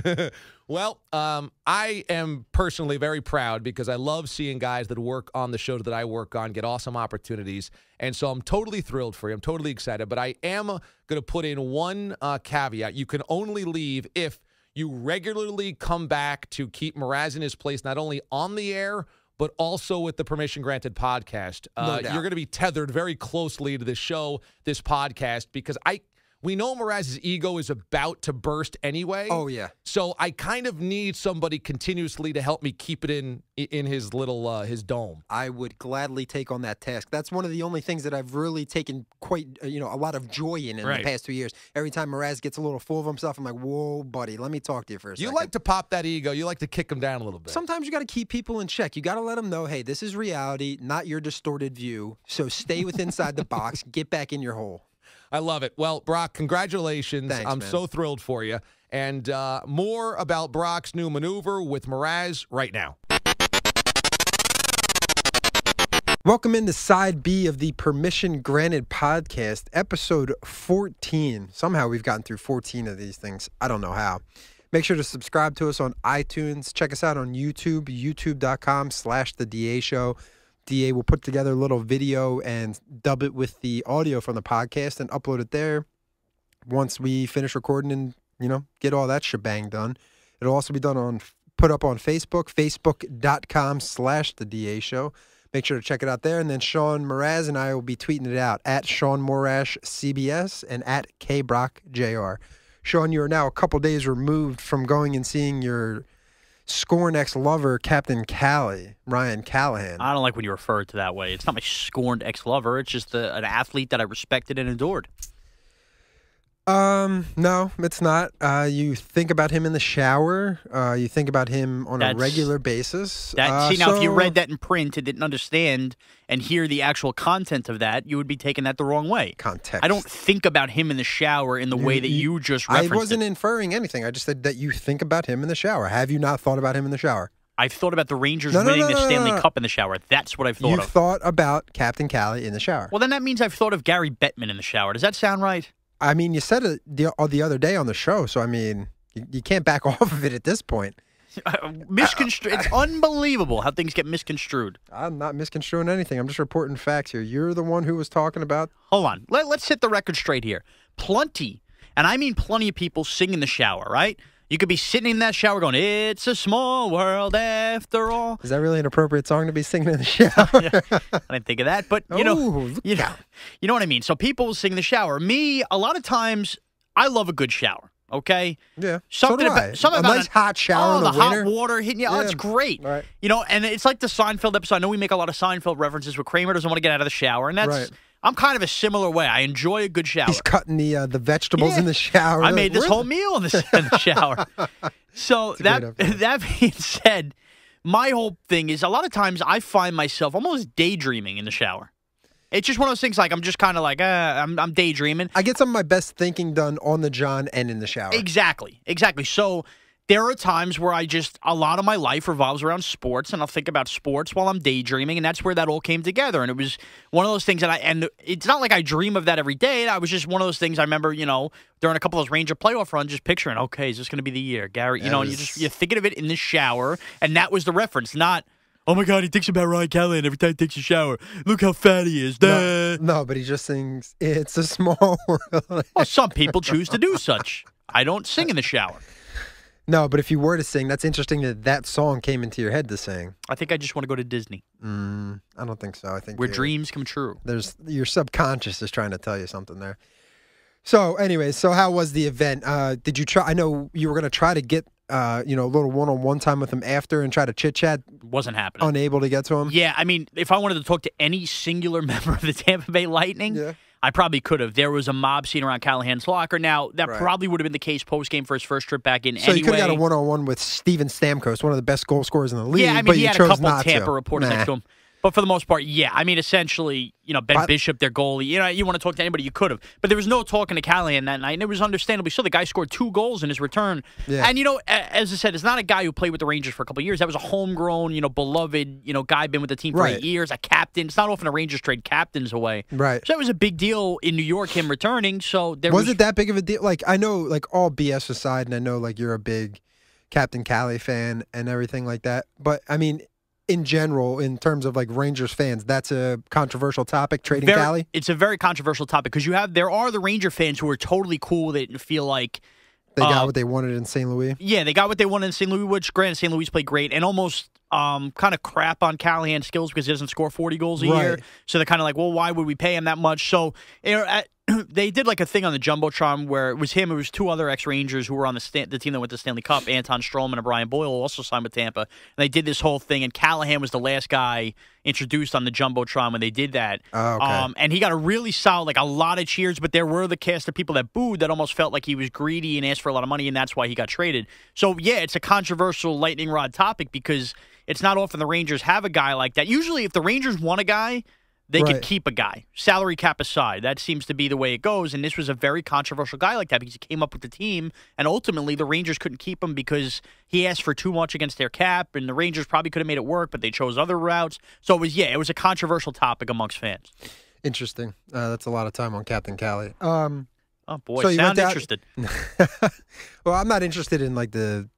S5: Well, I am personally very proud because I love seeing guys that work on the show that I work on get awesome opportunities. And so I'm totally thrilled for you. I'm totally excited. But I am going to put in one caveat. You can only leave if you regularly come back to keep Mraz in his place, not only on the air, but also with the Permission Granted podcast.
S6: No doubt.
S5: You're going to be tethered very closely to this show, this podcast, because we know Mraz's ego is about to burst anyway.
S6: Oh, yeah.
S5: So I kind of need somebody continuously to help me keep it in his little his dome.
S6: I would gladly take on that task. That's one of the only things that I've really taken quite, a lot of joy in the past 2 years. Every time Mraz gets a little full of himself, I'm like, whoa, buddy, let me talk to you for a second.
S5: You like to pop that ego. You like to kick him down a little bit.
S6: Sometimes you got to keep people in check. You got to let them know, hey, this is reality, not your distorted view. So stay inside the box. Get back in your hole.
S5: I love it. Well, Brock, congratulations.
S6: Thanks,
S5: I'm
S6: man.
S5: so thrilled for you. And more about Brock's new maneuver with Mraz right now.
S6: Welcome into Side B of the Permission Granted podcast, episode 14. Somehow we've gotten through 14 of these things. I don't know how. Make sure to subscribe to us on iTunes. Check us out on YouTube, youtube.com/The DA Show. DA will put together a little video and dub it with the audio from the podcast and upload it there. Once we finish recording and, get all that shebang done. It'll also be put up on Facebook, facebook.com/The DA Show. Make sure to check it out there. And then Sean Mraz and I will be tweeting it out at Sean Morash CBS and at KBrockJR. Sean, you are now a couple days removed from going and seeing your scorned ex-lover, Captain Callie, Ryan Callahan.
S7: I don't like when you refer to it that way. It's not my scorned ex-lover. It's just an athlete that I respected and adored.
S6: No, it's not. You think about him in the shower. You think about him on a regular basis.
S7: Now, if you read that in print and didn't understand and hear the actual content of that, you would be taking that the wrong way.
S6: Context.
S7: I don't think about him in the shower in the way that you just referenced
S6: I wasn't inferring anything. I just said that you think about him in the shower. Have you not thought about him in the shower?
S7: I've thought about the Rangers winning the Stanley Cup in the shower. That's what I've thought of.
S6: You've thought about Captain Callie in the shower.
S7: Well, then that means I've thought of Gary Bettman in the shower. Does that sound right?
S6: I mean, you said it the other day on the show, so I mean, you can't back off of it at this point.
S7: Misconstrued. It's unbelievable how things get misconstrued.
S6: I'm not misconstruing anything. I'm just reporting facts here. You're the one who was talking about.
S7: Hold on. Let's hit the record straight here. Plenty, and I mean plenty of people sing in the shower, right? You could be sitting in that shower going, "It's a small world after all."
S6: Is that really an appropriate song to be singing in the shower?
S7: I didn't think of that, but you know what I mean. So people sing in the shower. Me, a lot of times, I love a good shower. Okay.
S6: Yeah.
S7: Something
S6: so do I.
S7: about something
S6: a
S7: about
S6: nice hot shower in the winter.
S7: hot water hitting you. Oh, it's great.
S6: Right.
S7: You know, and it's like the Seinfeld episode. I know we make a lot of Seinfeld references where Kramer doesn't want to get out of the shower, and that's.
S6: Right.
S7: I'm kind of a similar way. I enjoy a good shower.
S6: He's cutting the vegetables in the shower.
S7: I made this whole meal in the shower. So that being said, my whole thing is a lot of times I find myself almost daydreaming in the shower. It's just one of those things like I'm just kind of like, I'm daydreaming.
S6: I get some of my best thinking done on the john and in the shower.
S7: Exactly. So there are times where a lot of my life revolves around sports, and I'll think about sports while I'm daydreaming, and that's where that all came together. And it was one of those things and it's not like I dream of that every day. I was just one of those things I remember, you know, during a couple of those Ranger playoff runs, just picturing, okay, is this going to be the year? Gary, you know, and you're thinking of it in the shower, and that was the reference, not, oh my God, he thinks about Ryan Callahan every time he takes a shower. Look how fat he is.
S6: No, but he just sings, "It's a small world."
S7: Well, some people choose to do such. I don't sing in the shower.
S6: No, but if you were to sing, that's interesting that song came into your head to sing.
S7: I think I just want to go to Disney.
S6: I don't think so. I think
S7: where dreams come true.
S6: Your subconscious is trying to tell you something there. So, anyways, how was the event? Did you try? I know you were going to try to get a little one-on-one time with him after and try to chit-chat.
S7: Wasn't happening.
S6: Unable to get to him?
S7: Yeah, I mean, if I wanted to talk to any singular member of the Tampa Bay Lightning, I probably could have. There was a mob scene around Callahan's locker. Now, that probably would have been the case post-game for his first trip back in anyway.
S6: So you could have got a one-on-one with Steven Stamkos, one of the best goal scorers in the league,
S7: yeah, I mean,
S6: but
S7: he
S6: you
S7: had
S6: chose
S7: a couple
S6: not
S7: Tampa
S6: to.
S7: reporters next to him. But for the most part, yeah. I mean, essentially, Ben Bishop, their goalie, you want to talk to anybody, you could have. But there was no talking to Callahan that night, and it was understandably so. The guy scored 2 goals in his return. Yeah. And, as I said, it's not a guy who played with the Rangers for a couple of years. That was a homegrown, beloved, guy, been with the team for 8 years, a captain. It's not often a Rangers trade captains away.
S6: Right.
S7: So that was a big deal in New York, him returning. So there
S6: was it that big of a deal? Like, I know, like, all BS aside, and I know, like, you're a big Captain Cali fan and everything like that. But, I mean, in general, in terms of like Rangers fans, that's a controversial topic, trading Cali?
S7: It's a very controversial topic because there are the Ranger fans who are totally cool with it and feel like
S6: they got what they wanted in St. Louis.
S7: Yeah, they got what they wanted in St. Louis, which granted St. Louis played great, and almost kind of crap on Callahan's skills because he doesn't score 40 goals a year. So they're kind of like, well, why would we pay him that much? So they did like a thing on the Jumbotron where it was him, it was 2 other ex-Rangers who were on the team that went to the Stanley Cup, Anton Stroman and Brian Boyle, who also signed with Tampa. And they did this whole thing, and Callahan was the last guy introduced on the Jumbotron when they did that.
S6: Oh, okay.
S7: And he got a really solid, like a lot of cheers, but there were the cast of people that booed that almost felt like he was greedy and asked for a lot of money, and that's why he got traded. So, yeah, it's a controversial lightning rod topic because it's not often the Rangers have a guy like that. Usually, if the Rangers want a guy, they could keep a guy, salary cap aside. That seems to be the way it goes, and this was a very controversial guy like that because he came up with the team, and ultimately the Rangers couldn't keep him because he asked for too much against their cap, and the Rangers probably could have made it work, but they chose other routes. So it was a controversial topic amongst fans.
S6: Interesting. That's a lot of time on Captain Cali.
S7: Oh, boy,
S6: so
S7: sound interested.
S6: Well, I'm not interested in like the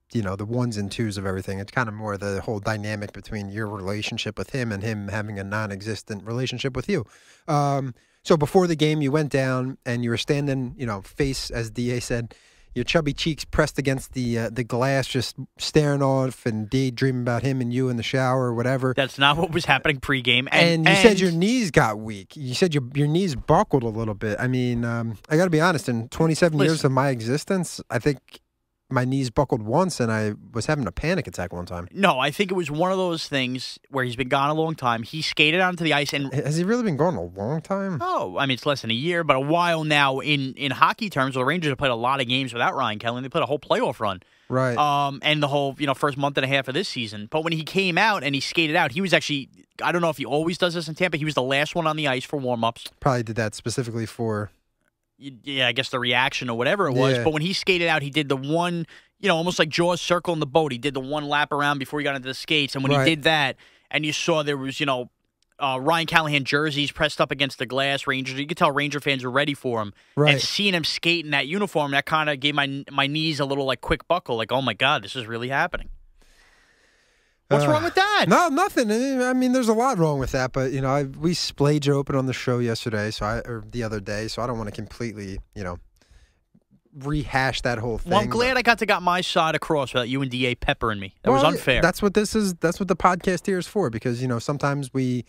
S6: ones and twos of everything. It's kind of more the whole dynamic between your relationship with him and him having a non-existent relationship with you. So before the game, you went down and you were standing, face, as DA said, your chubby cheeks pressed against the glass, just staring off and daydreaming about him and you in the shower or whatever.
S7: That's not what was happening pregame.
S6: And you said your knees got weak. You said your knees buckled a little bit. I mean, I got to be honest, in 27 years of my existence, I think my knees buckled once, and I was having a panic attack one time.
S7: No, I think it was one of those things where he's been gone a long time. He skated onto the ice, and
S6: has he really been gone a long time?
S7: Oh, I mean, it's less than a year, but a while now. In hockey terms, the Rangers have played a lot of games without Ryan Callahan. They played a whole playoff run,
S6: right?
S7: And the whole first month and a half of this season. But when he came out and he skated out, he was actually, I don't know if he always does this in Tampa. He was the last one on the ice for warm-ups.
S6: Probably did that specifically for,
S7: I guess the reaction or whatever it was. Yeah. But when he skated out, he did the one, almost like Jaws circle in the boat. He did the one lap around before he got into the skates. And when he did that, and you saw there was, Ryan Callahan jerseys pressed up against the glass, Rangers. You could tell Ranger fans were ready for him.
S6: Right.
S7: And seeing him skate in that uniform, that kind of gave my knees a little like quick buckle. Like, oh my God, this is really happening. What's wrong with that?
S6: No, nothing. I mean, there's a lot wrong with that, but we splayed you open on the show yesterday, or the other day, so I don't want to completely, rehash that whole thing.
S7: Well, I'm glad I got my side across without you and DA peppering me. That was unfair.
S6: That's what this is. That's what the podcast here is for, because sometimes we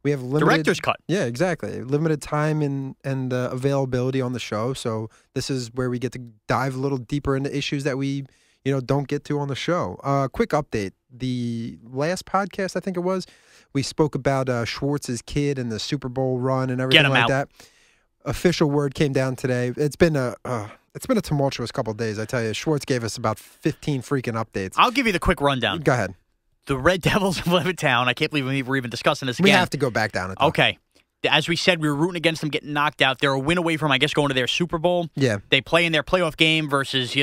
S6: have limited
S7: director's cut.
S6: Yeah, exactly. Limited time and availability on the show. So this is where we get to dive a little deeper into issues that we don't get to on the show. Quick update: the last podcast, I think it was, we spoke about Schwartz's kid and the Super Bowl run and everything like that. Official word came down today. It's been a tumultuous couple of days, I tell you. Schwartz gave us about 15 freaking updates.
S7: I'll give you the quick rundown.
S6: Go ahead.
S7: The Red Devils of Levittown. I can't believe we're even discussing this again.
S6: We have to go back down it, though.
S7: Okay. As we said, we were rooting against them getting knocked out. They're a win away from, I guess, going to their Super Bowl.
S6: Yeah.
S7: They play in their playoff game versus,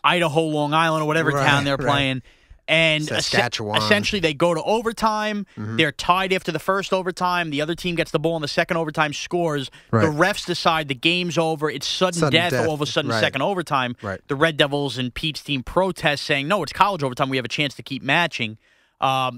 S7: Idaho, Long Island, or whatever town they're playing. And
S6: Saskatchewan.
S7: Essentially, they go to overtime.
S6: Mm-hmm.
S7: They're tied after the first overtime. The other team gets the ball in the second overtime, scores.
S6: Right.
S7: The refs decide the game's over. It's sudden death all of a sudden, second overtime.
S6: Right.
S7: The Red Devils and Pete's team protest, saying, no, it's college overtime. We have a chance to keep matching.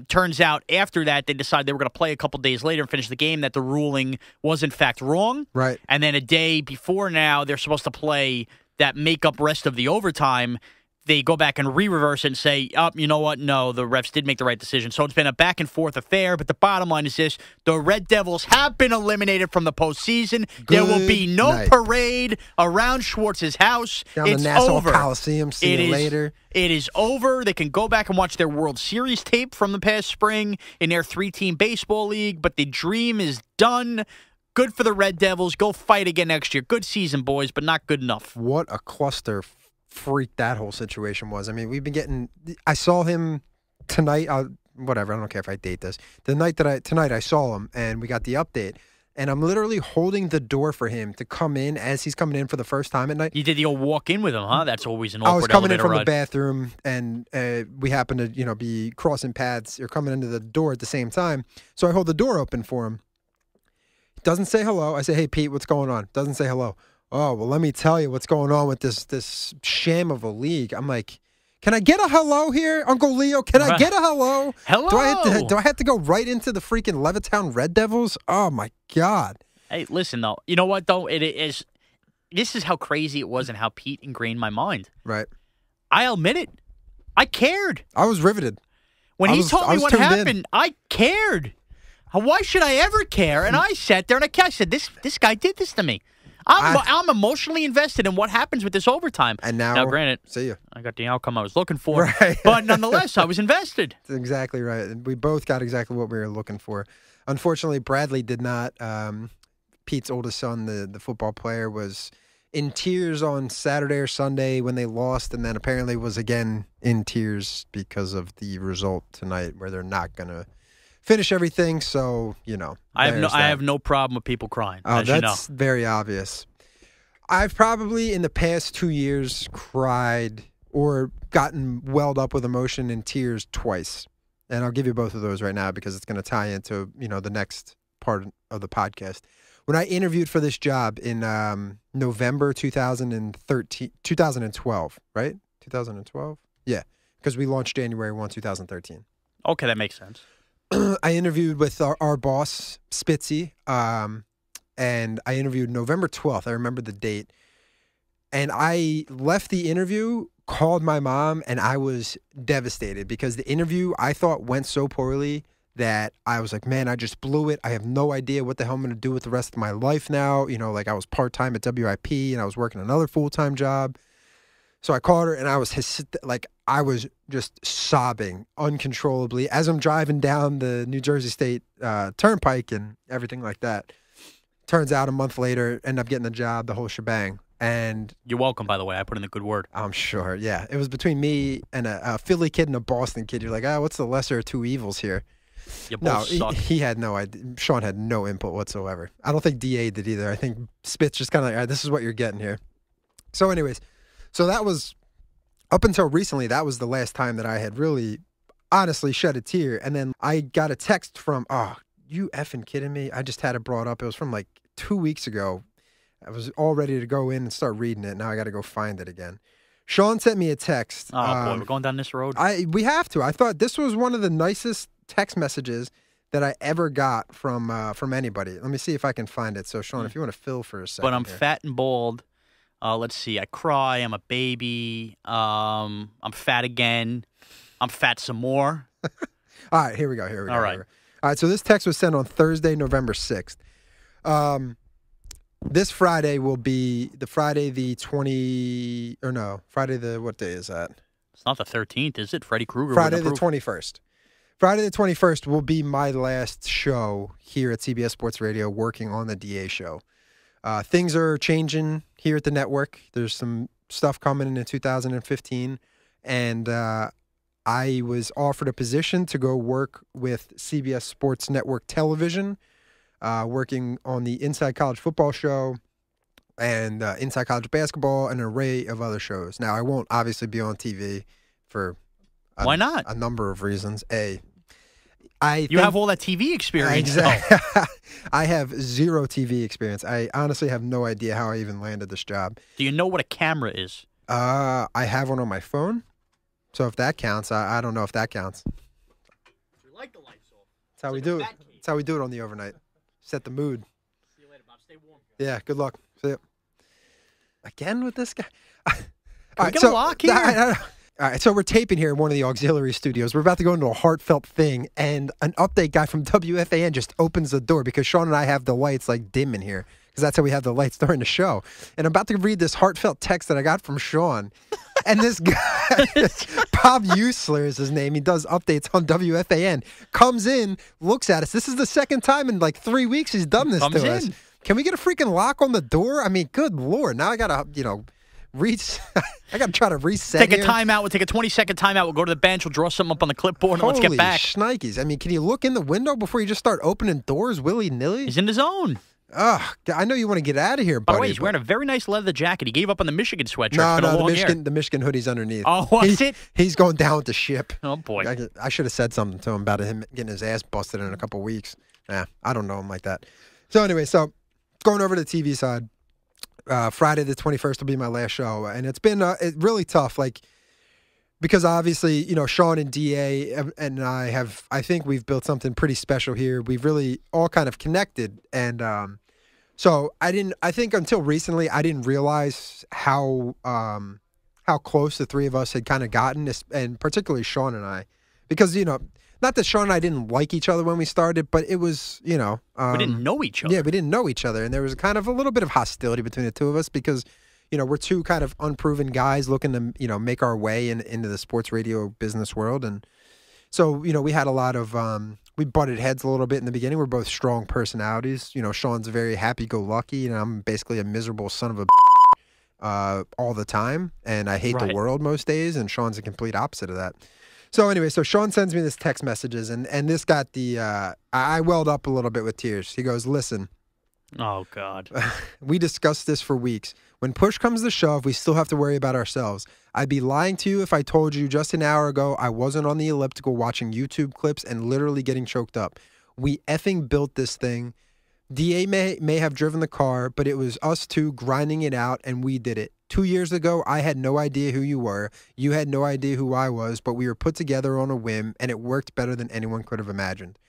S7: Turns out after that, they decided they were going to play a couple days later and finish the game, that the ruling was in fact wrong.
S6: Right.
S7: And then a day before now, they're supposed to play that make-up rest of the overtime. They go back and re-reverse it and say, you know what? No, the refs did make the right decision. So it's been a back-and-forth affair, but the bottom line is this. The Red Devils have been eliminated from the postseason. There will be no parade around Schwartz's house.
S6: Down
S7: it's
S6: the Nassau
S7: over.
S6: Coliseum. See you later.
S7: It is over. They can go back and watch their World Series tape from the past spring in their 3-team baseball league, but the dream is done. Good for the Red Devils. Go fight again next year. Good season, boys, but not good enough.
S6: What a cluster freak that whole situation was. I mean, we've been getting. I saw him tonight. Whatever. I don't care if I date this. Tonight I saw him, and we got the update. And I'm literally holding the door for him to come in as he's coming in for the first time at night.
S7: You did the old walk in with him, huh? That's always an awkward
S6: I was coming in from
S7: ride.
S6: the bathroom, and we happened to be crossing paths or coming into the door at the same time. So I hold the door open for him. He doesn't say hello. I say, "Hey, Pete, what's going on?" Doesn't say hello. Oh, well, let me tell you what's going on with this sham of a league. I'm like, can I get a hello here, Uncle Leo? Can I get a hello?
S7: Hello.
S6: Do I have to go right into the freaking Levittown Red Devils? Oh, my God.
S7: Hey, listen, though. You know what, though? This is how crazy it was and how Pete ingrained my mind.
S6: Right.
S7: I'll admit it. I cared.
S6: I was riveted.
S7: When he told me what happened, I cared. Why should I ever care? And I sat there and I said, this guy did this to me. I'm emotionally invested in what happens with this overtime.
S6: And now
S7: granted,
S6: see you.
S7: I got the outcome I was looking for.
S6: Right.
S7: But nonetheless, I was invested.
S6: That's exactly right. And we both got exactly what we were looking for. Unfortunately, Bradley did not. Pete's oldest son, the football player, was in tears on Saturday or Sunday when they lost, and then apparently was again in tears because of the result tonight, where they're not going to finish everything. So,
S7: I have no problem with people crying.
S6: Oh,
S7: as
S6: that's very obvious. I've probably in the past 2 years cried or gotten welled up with emotion and tears twice. And I'll give you both of those right now because it's going to tie into, the next part of the podcast. When I interviewed for this job in November 2012, right? 2012? Yeah, because we launched January 1, 2013.
S7: Okay, that makes sense.
S6: I interviewed with our boss, Spitzy, and I interviewed November 12th. I remember the date. And I left the interview, called my mom, and I was devastated because the interview I thought went so poorly that I was like, man, I just blew it. I have no idea what the hell I'm going to do with the rest of my life now. I was part-time at WIP and I was working another full-time job. So I called her and I was just sobbing uncontrollably as I'm driving down the New Jersey State Turnpike and everything like that. Turns out a month later, end up getting the job, the whole shebang. And
S7: you're welcome, by the way. I put in the good word.
S6: I'm sure. Yeah. It was between me and a Philly kid and a Boston kid. You're like, what's the lesser of two evils here?
S7: You both suck.
S6: He had no idea. Sean had no input whatsoever. I don't think DA did either. I think Spitz just kind of like, all right, this is what you're getting here. So anyways, that was, up until recently, that was the last time that I had really honestly shed a tear. And then I got a text from, you effing kidding me? I just had it brought up. It was from like 2 weeks ago. I was all ready to go in and start reading it. Now I got to go find it again. Sean sent me a text.
S7: Oh, boy, we're going down this road.
S6: We have to. I thought this was one of the nicest text messages that I ever got from anybody. Let me see if I can find it. So, Sean, if you want to fill for a second.
S7: But I'm fat and bald. Let's see. I cry. I'm a baby. I'm fat again. I'm fat some more.
S6: All right, here we go.
S7: All right.
S6: All right, so this text was sent on Thursday, November 6th. This Friday will be Friday the what day is that?
S7: It's not the 13th, is it? Freddy Krueger.
S6: Friday the 21st. Friday the 21st will be my last show here at CBS Sports Radio working on the DA show. Things are changing here at the network. There's some stuff coming in 2015, and I was offered a position to go work with CBS Sports Network Television, working on the Inside College Football show and Inside College Basketball and an array of other shows. Now, I won't obviously be on TV for
S7: why not?
S6: A number of reasons. You
S7: have all that TV experience.
S6: Exactly. I have zero TV experience. I honestly have no idea how I even landed this job.
S7: Do you know what a camera is?
S6: I have one on my phone. So if that counts, I don't know if that counts.
S7: We like the lights off.
S6: That's how we do it. That's how we do it on the overnight. Set the mood.
S7: See you later, Bob. Stay warm.
S6: Yeah, good luck. See ya. Again with this guy?
S7: Can we get a lock here?
S6: All right, so we're taping here in one of the auxiliary studios. We're about to go into a heartfelt thing, and an update guy from WFAN just opens the door because Sean and I have the lights like dim in here because that's how we have the lights during the show. And I'm about to read this heartfelt text that I got from Sean. And this guy, Bob Usler is his name. He does updates on WFAN. Comes in, looks at us. This is the second time in like 3 weeks he's done this to us. Can we get a freaking lock on the door? I mean, good Lord. Now I got to, I got to try to reset
S7: Take
S6: here.
S7: a timeout. We'll take a 20-second timeout. We'll go to the bench. We'll draw something up on the clipboard, and let's get back.
S6: Holy shnikes. I mean, can you look in the window before you just start opening doors willy-nilly?
S7: He's in the zone.
S6: Ugh, I know you want to get out of here, buddy.
S7: By the way, he's wearing a very nice leather jacket. He gave up on the Michigan sweatshirt.
S6: No, the Michigan hoodie's underneath.
S7: Oh, what's it?
S6: He's going down with the ship.
S7: Oh, boy.
S6: I should have said something to him about him getting his ass busted in a couple weeks. I don't know him like that. So anyway, going over to the TV side, Friday the 21st will be my last show, and it's been really tough, because obviously, Sean and DA and I think we've built something pretty special here. We've really all kind of connected, and so I think until recently, I didn't realize how close the three of us had kind of gotten, and particularly Sean and I, because, not that Sean and I didn't like each other when we started, but it was, we
S7: didn't know each other.
S6: Yeah, we didn't know each other, and there was kind of a little bit of hostility between the two of us because, we're two kind of unproven guys looking to, make our way into the sports radio business world, and so, we had a lot of, we butted heads a little bit in the beginning. We're both strong personalities. Sean's very happy-go-lucky, and I'm basically a miserable son of a all the time, and I hate the world most days, and Sean's a complete opposite of that. So anyway, Sean sends me this text messages, and this got I welled up a little bit with tears. He goes, listen.
S7: Oh, God.
S6: We discussed this for weeks. When push comes to shove, we still have to worry about ourselves. I'd be lying to you if I told you just an hour ago I wasn't on the elliptical watching YouTube clips and literally getting choked up. We effing built this thing. DA may have driven the car, but it was us two grinding it out, and we did it. 2 years ago, I had no idea who you were. You had no idea who I was, but we were put together on a whim, and it worked better than anyone could have imagined.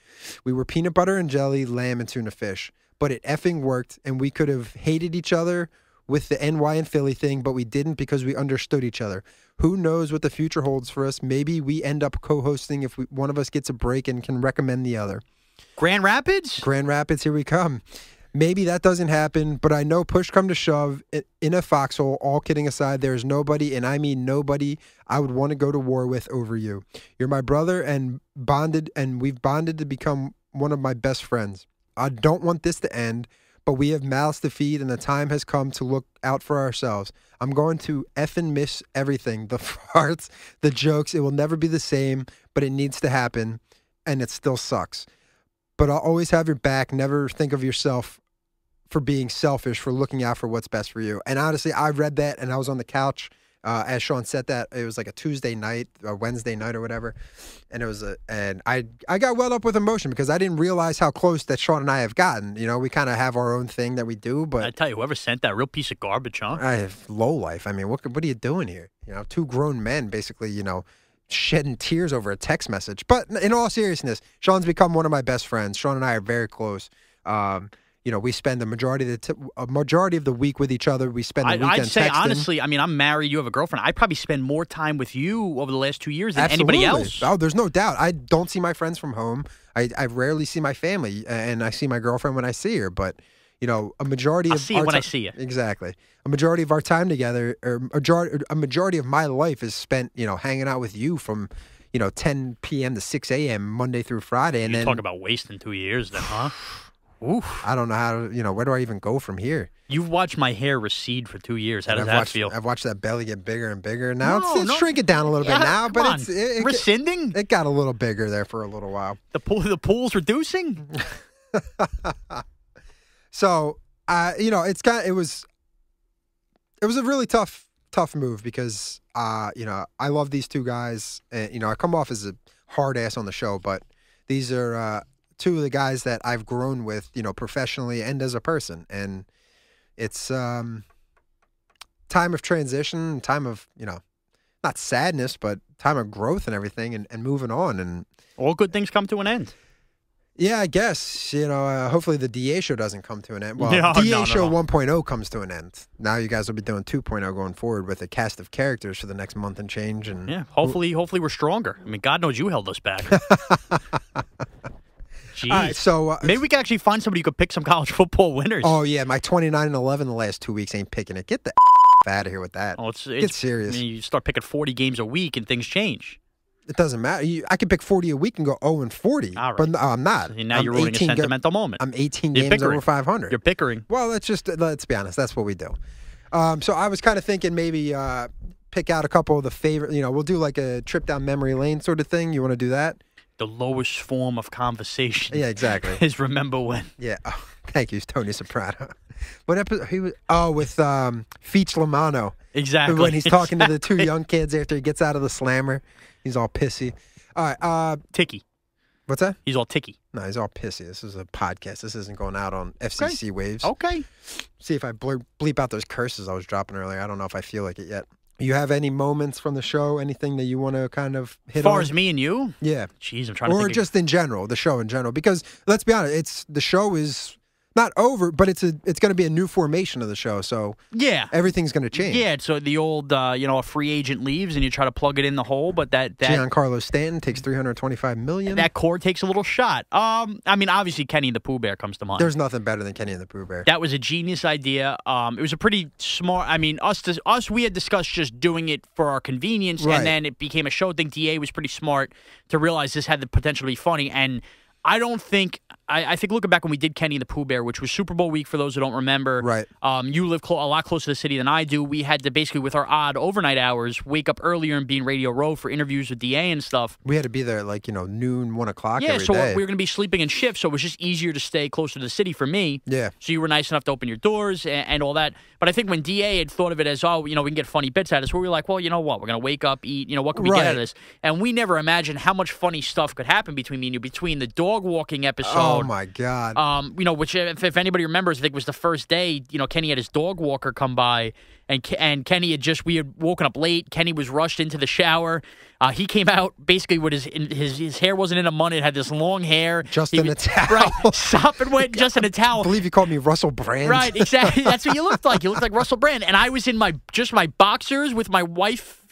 S6: We were peanut butter and jelly, lamb and tuna fish, but it effing worked, and we could have hated each other with the NY and Philly thing, but we didn't because we understood each other. Who knows what the future holds for us? Maybe we end up co-hosting if one of us gets a break and can recommend the other.
S7: Grand Rapids?
S6: Grand Rapids, here we come. Maybe that doesn't happen, but I know push come to shove, in a foxhole, all kidding aside, there's nobody, and I mean nobody, I would want to go to war with over you. You're my brother and we've bonded to become one of my best friends. I don't want this to end, but we have mouths to feed, and the time has come to look out for ourselves. I'm going to effing miss everything, the farts, the jokes. It will never be the same, but it needs to happen, and it still sucks. But I'll always have your back. Never think of yourself for being selfish, for looking out for what's best for you. And honestly, I read that, and I was on the couch as Sean said that. It was like a Tuesday night, or Wednesday night, or whatever. And it was and I got welled up with emotion because I didn't realize how close that Sean and I have gotten. We kind of have our own thing that we do. But
S7: I tell you, whoever sent that, real piece of garbage, huh?
S6: I have low life. I mean, what are you doing here? Two grown men, basically, shedding tears over a text message. But in all seriousness, Sean's become one of my best friends. Sean and I are very close. we spend a majority of the week with each other. We spend the weekend
S7: I'd say,
S6: texting.
S7: honestly, I mean, I'm married. You have a girlfriend. I probably spend more time with you over the last 2 years than
S6: Absolutely.
S7: anybody else.
S6: Oh, there's no doubt. I don't see my friends from home. I rarely see my family, and I see my girlfriend when I see her. But, a majority
S7: I'll
S6: of
S7: see you when I see you.
S6: Exactly. A majority of our time together, or a majority of my life is spent, hanging out with you from, 10 p.m. to 6 a.m. Monday through Friday. And
S7: You
S6: then
S7: talk about wasting 2 years then, huh? Oof.
S6: I don't know how to, where do I even go from here?
S7: You've watched my hair recede for 2 years. How does that feel?
S6: I've watched that belly get bigger and bigger. Now
S7: No,
S6: it's shrinking down a little bit now, but
S7: come
S6: it's
S7: on. Rescinding?
S6: It got a little bigger there for a little while.
S7: The pool's reducing?
S6: So, it was a really tough move because, I love these two guys. And, I come off as a hard ass on the show, but these are two of the guys that I've grown with, professionally and as a person. And it's time of transition, time of, not sadness, but time of growth and everything and moving on. And
S7: All good things come to an end.
S6: yeah, I guess, hopefully the DA show doesn't come to an end. Well,
S7: No,
S6: DA
S7: no,
S6: show
S7: no.
S6: 1.0 comes to an end. Now you guys will be doing 2.0 going forward with a cast of characters for the next month and change. And
S7: Yeah, hopefully we're stronger. I mean, God knows you held us back. Jeez.
S6: All right, so
S7: Maybe we could actually find somebody who could pick some college football winners.
S6: oh yeah, my 29 and 11 the last 2 weeks ain't picking it. Get the out of here with that.
S7: Oh, it's
S6: Get serious.
S7: I mean, you start picking 40 games a week and things change.
S6: It doesn't matter. I can pick 40 a week and go 0 and 40.
S7: All right.
S6: But no, I'm not.
S7: And now
S6: I'm
S7: you're ruining a
S6: 18
S7: sentimental moment.
S6: I'm 18
S7: You're
S6: games
S7: bickering.
S6: over 500.
S7: You're bickering.
S6: Well, let's be honest. That's what we do. So I was kind of thinking maybe pick out a couple of the favorite. We'll do like a trip down memory lane sort of thing. You want to do that?
S7: The lowest form of conversation.
S6: Yeah, exactly.
S7: Is remember when.
S6: Yeah. Oh, thank you, Tony Soprano. What episode? He was with Feach Lamano.
S7: Exactly.
S6: When he's talking to the two young kids after he gets out of the slammer, he's all pissy. All right.
S7: Ticky.
S6: What's that?
S7: He's all ticky.
S6: No, he's all pissy. This is a podcast. This isn't going out on FCC waves.
S7: Okay.
S6: See if I bleep out those curses I was dropping earlier. I don't know if I feel like it yet. You have any moments from the show? Anything that you want to kind of hit
S7: As far
S6: on?
S7: as me and you?
S6: Yeah.
S7: Jeez, I'm trying to
S6: Or
S7: think.
S6: just in general, the show in general. Because let's be honest, the show is not over, but it's going to be a new formation of the show. So
S7: Yeah.
S6: everything's going to change.
S7: Yeah, so the old, a free agent leaves and you try to plug it in the hole, but that
S6: Giancarlo Stanton takes $325 million.
S7: that core takes a little shot. I mean, obviously Kenny and the Pooh Bear comes to mind.
S6: There's nothing better than Kenny and the Pooh Bear.
S7: That was a genius idea. It was a pretty smart. I mean, we had discussed just doing it for our convenience,
S6: Right.
S7: and then it became a show. I think DA was pretty smart to realize this had the potential to be funny. And I don't think. I think looking back when we did Kenny and the Pooh Bear, which was Super Bowl week for those who don't remember.
S6: Right.
S7: You live a lot closer to the city than I do. We had to basically, with our odd overnight hours, wake up earlier and be in Radio Row for interviews with DA and stuff.
S6: We had to be there at like, noon, 1 o'clock
S7: Yeah,
S6: every
S7: so
S6: day.
S7: we were going to be sleeping in shifts, so it was just easier to stay closer to the city for me.
S6: Yeah.
S7: So you were nice enough to open your doors and all that. But I think when DA had thought of it as, we can get funny bits out of this, we were like, well, you know what? We're going to wake up, eat, what can we get out of this? And we never imagined how much funny stuff could happen between me and you, between the dog walking episode.
S6: Oh, my God.
S7: Which if anybody remembers, I think was the first day, Kenny had his dog walker come by, and Kenny we had woken up late. Kenny was rushed into the shower. He came out basically with his hair wasn't in a bun. It had this long hair.
S6: Just in a towel.
S7: Right, sopping wet, just in a towel.
S6: I believe you called me Russell Brand.
S7: Right, exactly. That's what you looked like. You looked like Russell Brand. And I was in my boxers with my wife,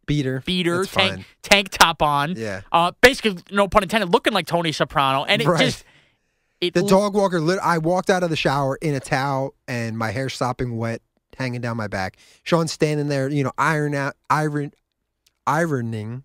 S6: Beater. That's fine.
S7: tank top on.
S6: Yeah.
S7: Basically, no pun intended, looking like Tony Soprano. And it
S6: Right.
S7: just...
S6: The dog walker, I walked out of the shower in a towel and my hair sopping wet, hanging down my back. Sean's standing there, ironing.
S7: Ironing.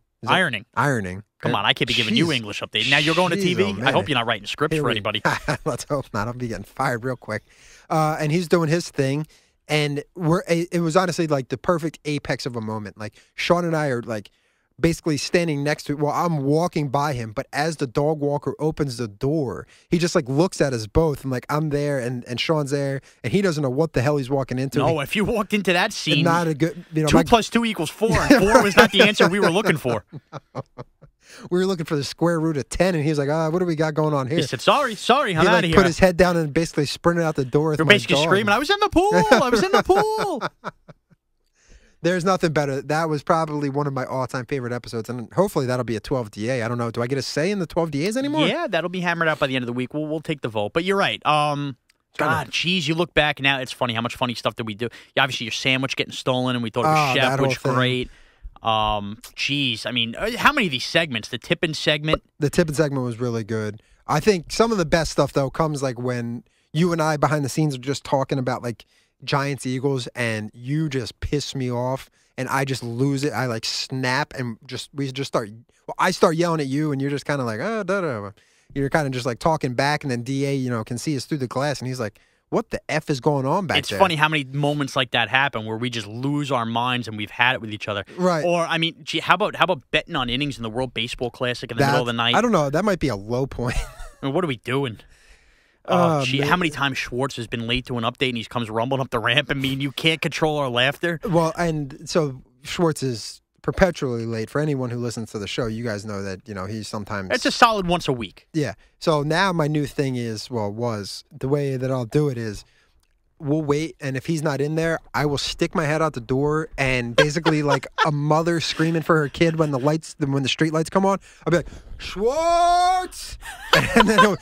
S6: Ironing.
S7: Come on, I can't be giving you
S6: Jeez.
S7: English update. Now you're going to
S6: Jeez,
S7: TV?
S6: oh, man.
S7: I hope you're not writing scripts
S6: Here
S7: for
S6: we-
S7: anybody.
S6: Let's hope not. I'll be getting fired real quick. And he's doing his thing. And it was honestly like the perfect apex of a moment. Like Sean and I are like basically standing next to, well, I'm walking by him, but as the dog walker opens the door, he just like looks at us both and like I'm there and Sean's there and he doesn't know what the hell he's walking into.
S7: No, if you walked into that scene,
S6: not a good,
S7: 2 + 2 = 4, and 4 was not the answer we were looking for.
S6: We were looking for the square root of 10 and he was like, what do we got going on here?
S7: He said, sorry, I'm
S6: He
S7: out
S6: like
S7: of here.
S6: put his head down and basically sprinted out the door with
S7: You're
S6: my
S7: basically
S6: dog.
S7: screaming, I was in the pool.
S6: There's nothing better. That was probably one of my all-time favorite episodes, and hopefully that'll be a 12DA. I don't know. Do I get a say in the 12DAs anymore?
S7: Yeah, that'll be hammered out by the end of the week. We'll take the vote. But you're right. God, geez, you look back now, it's funny how much funny stuff did we do. Yeah, obviously, your sandwich getting stolen, and we thought it was Chef, which was great. Geez, I mean, how many of these segments? The tipping segment?
S6: The tipping segment was really good. I think some of the best stuff, though, comes like when you and I behind the scenes are just talking about like Giants, Eagles, and you just piss me off, and I just lose it. I like snap, and we just start. Well, I start yelling at you, and you're just kind of like, oh, da da. You're kind of just like talking back, and then DA, can see us through the glass, and he's like, what the F is going on back there?
S7: It's funny how many moments like that happen where we just lose our minds and we've had it with each other.
S6: Right.
S7: Or, I mean, gee, how about betting on innings in the World Baseball Classic in the middle of the night?
S6: I don't know. That might be a low point.
S7: I mean, what are we doing? Gee, how many times Schwartz has been late to an update and he comes rumbling up the ramp? I mean, you can't control our laughter.
S6: Well, and so Schwartz is perpetually late. For anyone who listens to the show, you guys know that, he's sometimes...
S7: It's a solid once a week.
S6: Yeah. So now my new thing is, the way that I'll do it is we'll wait, and if he's not in there, I will stick my head out the door and basically like a mother screaming for her kid when the street lights come on, I'll be like, Schwartz! And then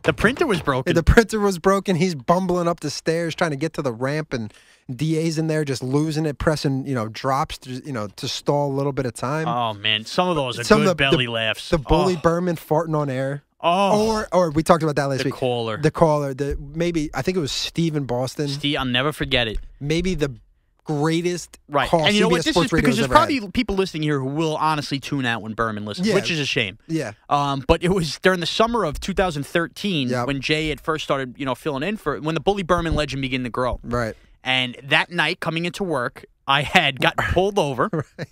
S7: the printer was broken.
S6: The printer was broken. He's bumbling up the stairs trying to get to the ramp, and DA's in there just losing it, pressing, drops to stall a little bit of time.
S7: Oh, man. Some of those are good belly laughs.
S6: The bully Berman farting on air.
S7: Oh.
S6: Or we talked about that last week.
S7: The
S6: caller. Maybe, I think it was Steve in Boston.
S7: I'll never forget it.
S6: Maybe the greatest
S7: call
S6: and you know what? This is
S7: because there's probably people listening here who will honestly tune out when Berman listens, which is a shame.
S6: Yeah.
S7: But it was during the summer of 2013 when Jay had first started, filling in for when the bully Berman legend began to grow.
S6: Right.
S7: And that night coming into work, I had gotten pulled over.
S6: Right.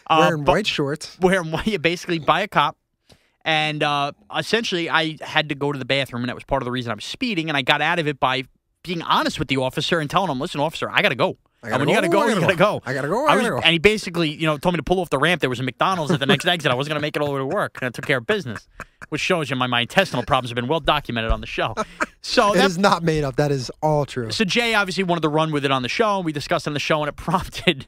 S6: Wearing white shorts.
S7: Basically by a cop. And essentially, I had to go to the bathroom, and that was part of the reason I was speeding. And I got out of it by being honest with the officer and telling him, listen, officer, I got to go.
S6: You got to go.
S7: And he basically, told me to pull off the ramp. There was a McDonald's at the next exit. I wasn't going to make it all the way to work. And I took care of business, which shows you my intestinal problems have been well documented on the show. So
S6: it is not made up. That is all true.
S7: So Jay obviously wanted to run with it on the show, and we discussed it on the show, and it prompted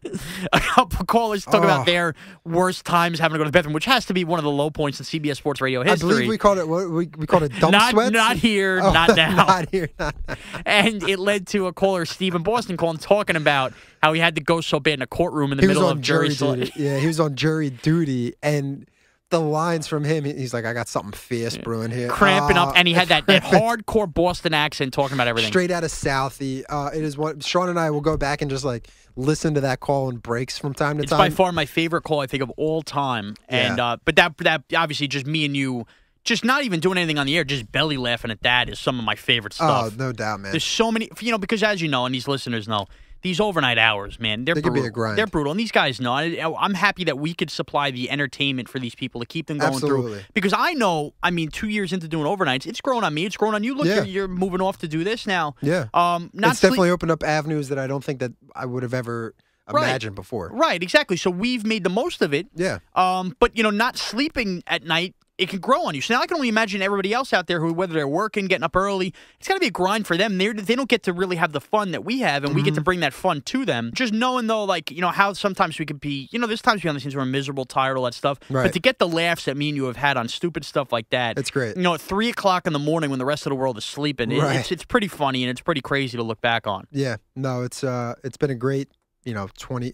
S7: a couple callers to talk about their worst times having to go to the bathroom, which has to be one of the low points in CBS Sports Radio history.
S6: I believe we called it we called it dump sweats.
S7: Not here, not now.
S6: Not here, not now.
S7: And it led to a caller, Steve in Boston, talking about how he had to go so bad in a courtroom in the middle of jury
S6: duty. Yeah, he was on jury duty, and the lines from him, he's like, I got something fierce brewing here.
S7: Cramping up, and he had that hardcore Boston accent talking about everything.
S6: Straight out of Southie. It is what Sean and I will go back and just like listen to that call in breaks from time to time.
S7: It's by far my favorite call, I think, of all time. And but that obviously just me and you, just not even doing anything on the air, just belly laughing at that is some of my favorite stuff.
S6: Oh, no doubt, man.
S7: There's so many, because as you know, and these listeners know, these overnight hours, man, they
S6: can be a grind.
S7: They're brutal, and these guys know. I'm happy that we could supply the entertainment for these people to keep them going through. Because I know, 2 years into doing overnights, it's grown on me. It's grown on you. Look, you're moving off to do this now.
S6: Yeah. It's definitely opened up avenues that I don't think that I would have ever imagined before.
S7: Right, exactly. So we've made the most of it.
S6: Yeah.
S7: But, not sleeping at night, it can grow on you. So now I can only imagine everybody else out there who, whether they're working, getting up early, it's got to be a grind for them. They don't get to really have the fun that we have, and we get to bring that fun to them. Just knowing, though, how sometimes we could be, there's times behind the scenes we're miserable, tired, all that stuff.
S6: Right.
S7: But to get the laughs that me and you have had on stupid stuff like that.
S6: It's great.
S7: At 3 o'clock in the morning when the rest of the world is sleeping, it's pretty funny, and it's pretty crazy to look back on.
S6: Yeah. No, it's been a great, 20,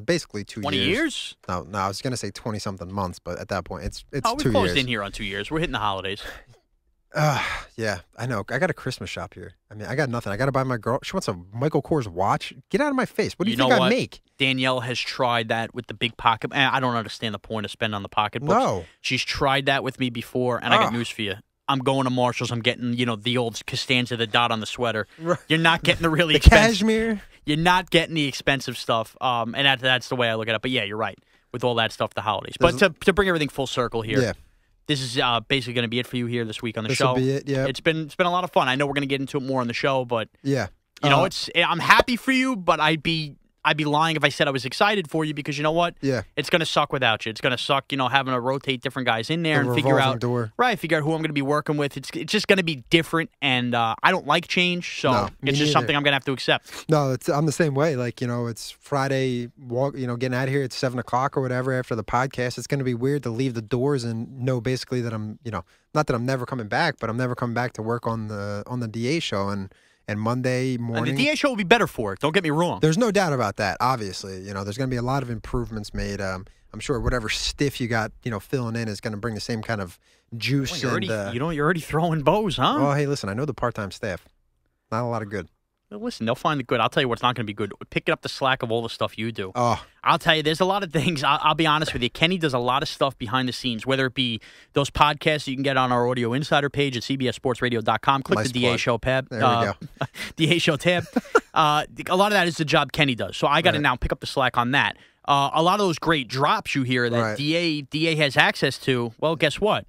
S6: basically 2 years.
S7: 20 years?
S6: No, I was going to say 20-something months, but at that point, it's 2 years.
S7: We closed in here on 2 years. We're hitting the holidays.
S6: Yeah, I know. I got a Christmas shop here. I got nothing. I got to buy my girl. She wants a Michael Kors watch. Get out of my face. What do you think I make?
S7: Danielle has tried that with the big pocket. I don't understand the point of spending on the pocketbooks.
S6: No.
S7: She's tried that with me before, and I got news for you. I'm going to Marshall's. I'm getting, the old Costanza, the dot on the sweater.
S6: Right.
S7: You're not getting the really
S6: expensive. Cashmere.
S7: You're not getting the expensive stuff. And that's the way I look at it. But yeah, you're right. With all that stuff, the holidays. But to bring everything full circle here, this is basically going to be it for you here this week on the show.
S6: This will be it, yeah.
S7: It's been a lot of fun. I know we're going to get into it more on the show, but
S6: yeah.
S7: I'm happy for you, but I'd be I'd be lying if I said I was excited for you because you know what?
S6: Yeah.
S7: It's going to suck without you. It's going to suck, having to rotate different guys in there and figure out
S6: door.
S7: Right, figure out who I'm going to be working with. It's just going to be different, and I don't like change, so it's just something I'm going to have to accept.
S6: No, I'm the same way. Like, it's Friday, getting out of here at 7 o'clock or whatever after the podcast. It's going to be weird to leave the doors and know basically that I'm, not that I'm never coming back, but I'm never coming back to work on the DA show and Monday morning.
S7: And the DA show will be better for it. Don't get me wrong.
S6: There's no doubt about that. Obviously, there's going to be a lot of improvements made. I'm sure whatever stiff you got, filling in is going to bring the same kind of juice.
S7: Well, you're already throwing bows, huh?
S6: Oh, hey, listen, I know the part-time staff. Not a lot of good.
S7: Well, listen, they'll find it good. I'll tell you what's not going to be good. Picking up the slack of all the stuff you do.
S6: Oh.
S7: I'll tell you, there's a lot of things. I'll be honest with you. Kenny does a lot of stuff behind the scenes, whether it be those podcasts you can get on our Audio Insider page at cbssportsradio.com. Click
S6: nice
S7: the DA
S6: plug.
S7: Show tab.
S6: There we go.
S7: DA Show tab. A lot of that is the job Kenny does. So I got to now pick up the slack on that. A lot of those great drops you hear that DA has access to, well, guess what?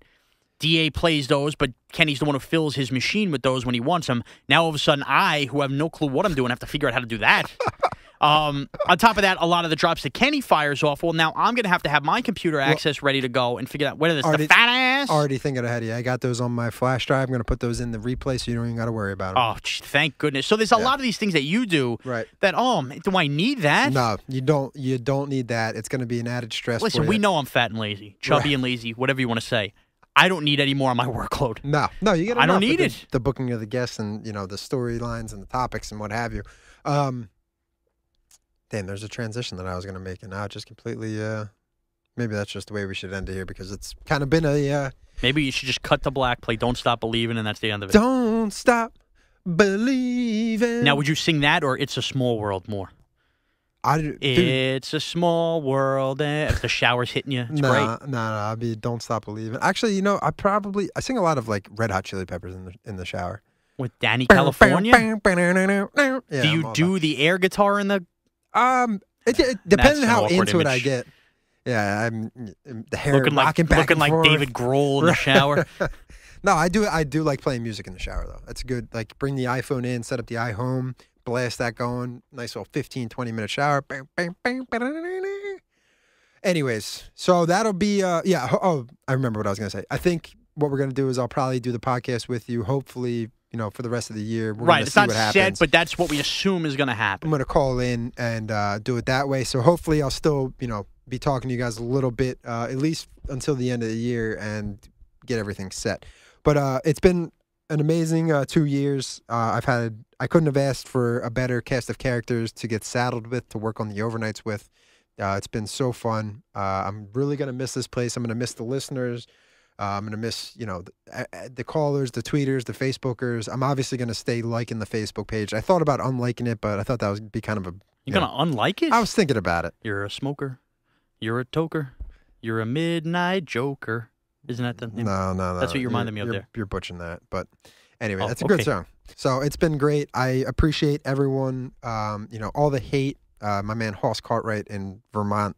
S7: DA plays those, but Kenny's the one who fills his machine with those when he wants them. Now, all of a sudden, I, who have no clue what I'm doing, have to figure out how to do that. On top of that, a lot of the drops that Kenny fires off, well, now I'm going to have my computer access ready to go and figure out whether it's the fat ass.
S6: Already thinking ahead of you. I got those on my flash drive. I'm going to put those in the replay so you don't even got to worry about them.
S7: Oh, thank goodness. So there's a lot of these things that you do that, do I need that?
S6: No, you don't. You don't need that. It's going to be an added stress for you.
S7: Listen, we know I'm fat and lazy, chubby and lazy, whatever you want to say. I don't need any more on my workload.
S6: No, you get.
S7: I don't need it.
S6: The booking of the guests and the storylines and the topics and what have you. Damn, there's a transition that I was going to make, and now it just completely. Maybe that's just the way we should end it here because it's kind of been a.
S7: Maybe you should just cut to black, play "Don't Stop Believing," and that's the end of it.
S6: Don't stop believing.
S7: Now, would you sing that or "It's a Small World" more? It's a small world. If the shower's hitting you, it's great.
S6: No, I'd be "Don't Stop Believing." Actually, I sing a lot of like Red Hot Chili Peppers in the shower
S7: with Danny California.
S6: Yeah,
S7: do you do the air guitar in the?
S6: It depends on how into it I get. Yeah, I'm the hair
S7: looking
S6: back and
S7: forth.
S6: forth.
S7: David Grohl in the shower.
S6: No, I do like playing music in the shower though. That's good. Like bring the iPhone in, set up the iHome. Blast that going. Nice little 15, 20-minute shower. Anyways, so that'll be, I remember what I was going to say. I think what we're going to do is I'll probably do the podcast with you, hopefully, for the rest of the year. We're
S7: it's not said, but that's what we assume is going to happen.
S6: I'm going to call in and do it that way. So hopefully I'll still, be talking to you guys a little bit, at least until the end of the year and get everything set. But it's been an amazing 2 years. I couldn't have asked for a better cast of characters to get saddled with, to work on the overnights with. It's been so fun. I'm really going to miss this place. I'm going to miss the listeners. I'm going to miss, the callers, the tweeters, the Facebookers. I'm obviously going to stay liking the Facebook page. I thought about unliking it, but I thought that would be kind of a...
S7: You're going to unlike it?
S6: I was thinking about it.
S7: You're a smoker. You're a toker. You're a midnight joker. Isn't that the name?
S6: No.
S7: That's what you reminded me of there.
S6: You're butchering that. But anyway, that's a good song. So it's been great. I appreciate everyone, all the hate. My man Hoss Cartwright in Vermont,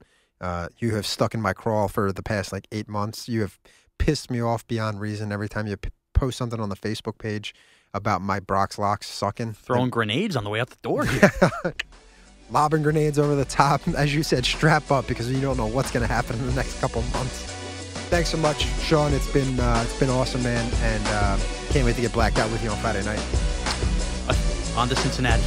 S6: you have stuck in my crawl for the past 8 months. You have pissed me off beyond reason every time you post something on the Facebook page about my Brock's locks sucking.
S7: Throwing grenades on the way out the door here.
S6: Lobbing grenades over the top. As you said, strap up because you don't know what's going to happen in the next couple of months. Thanks so much, Sean. It's been awesome, man, and can't wait to get blacked out with you on Friday night.
S7: On to Cincinnati.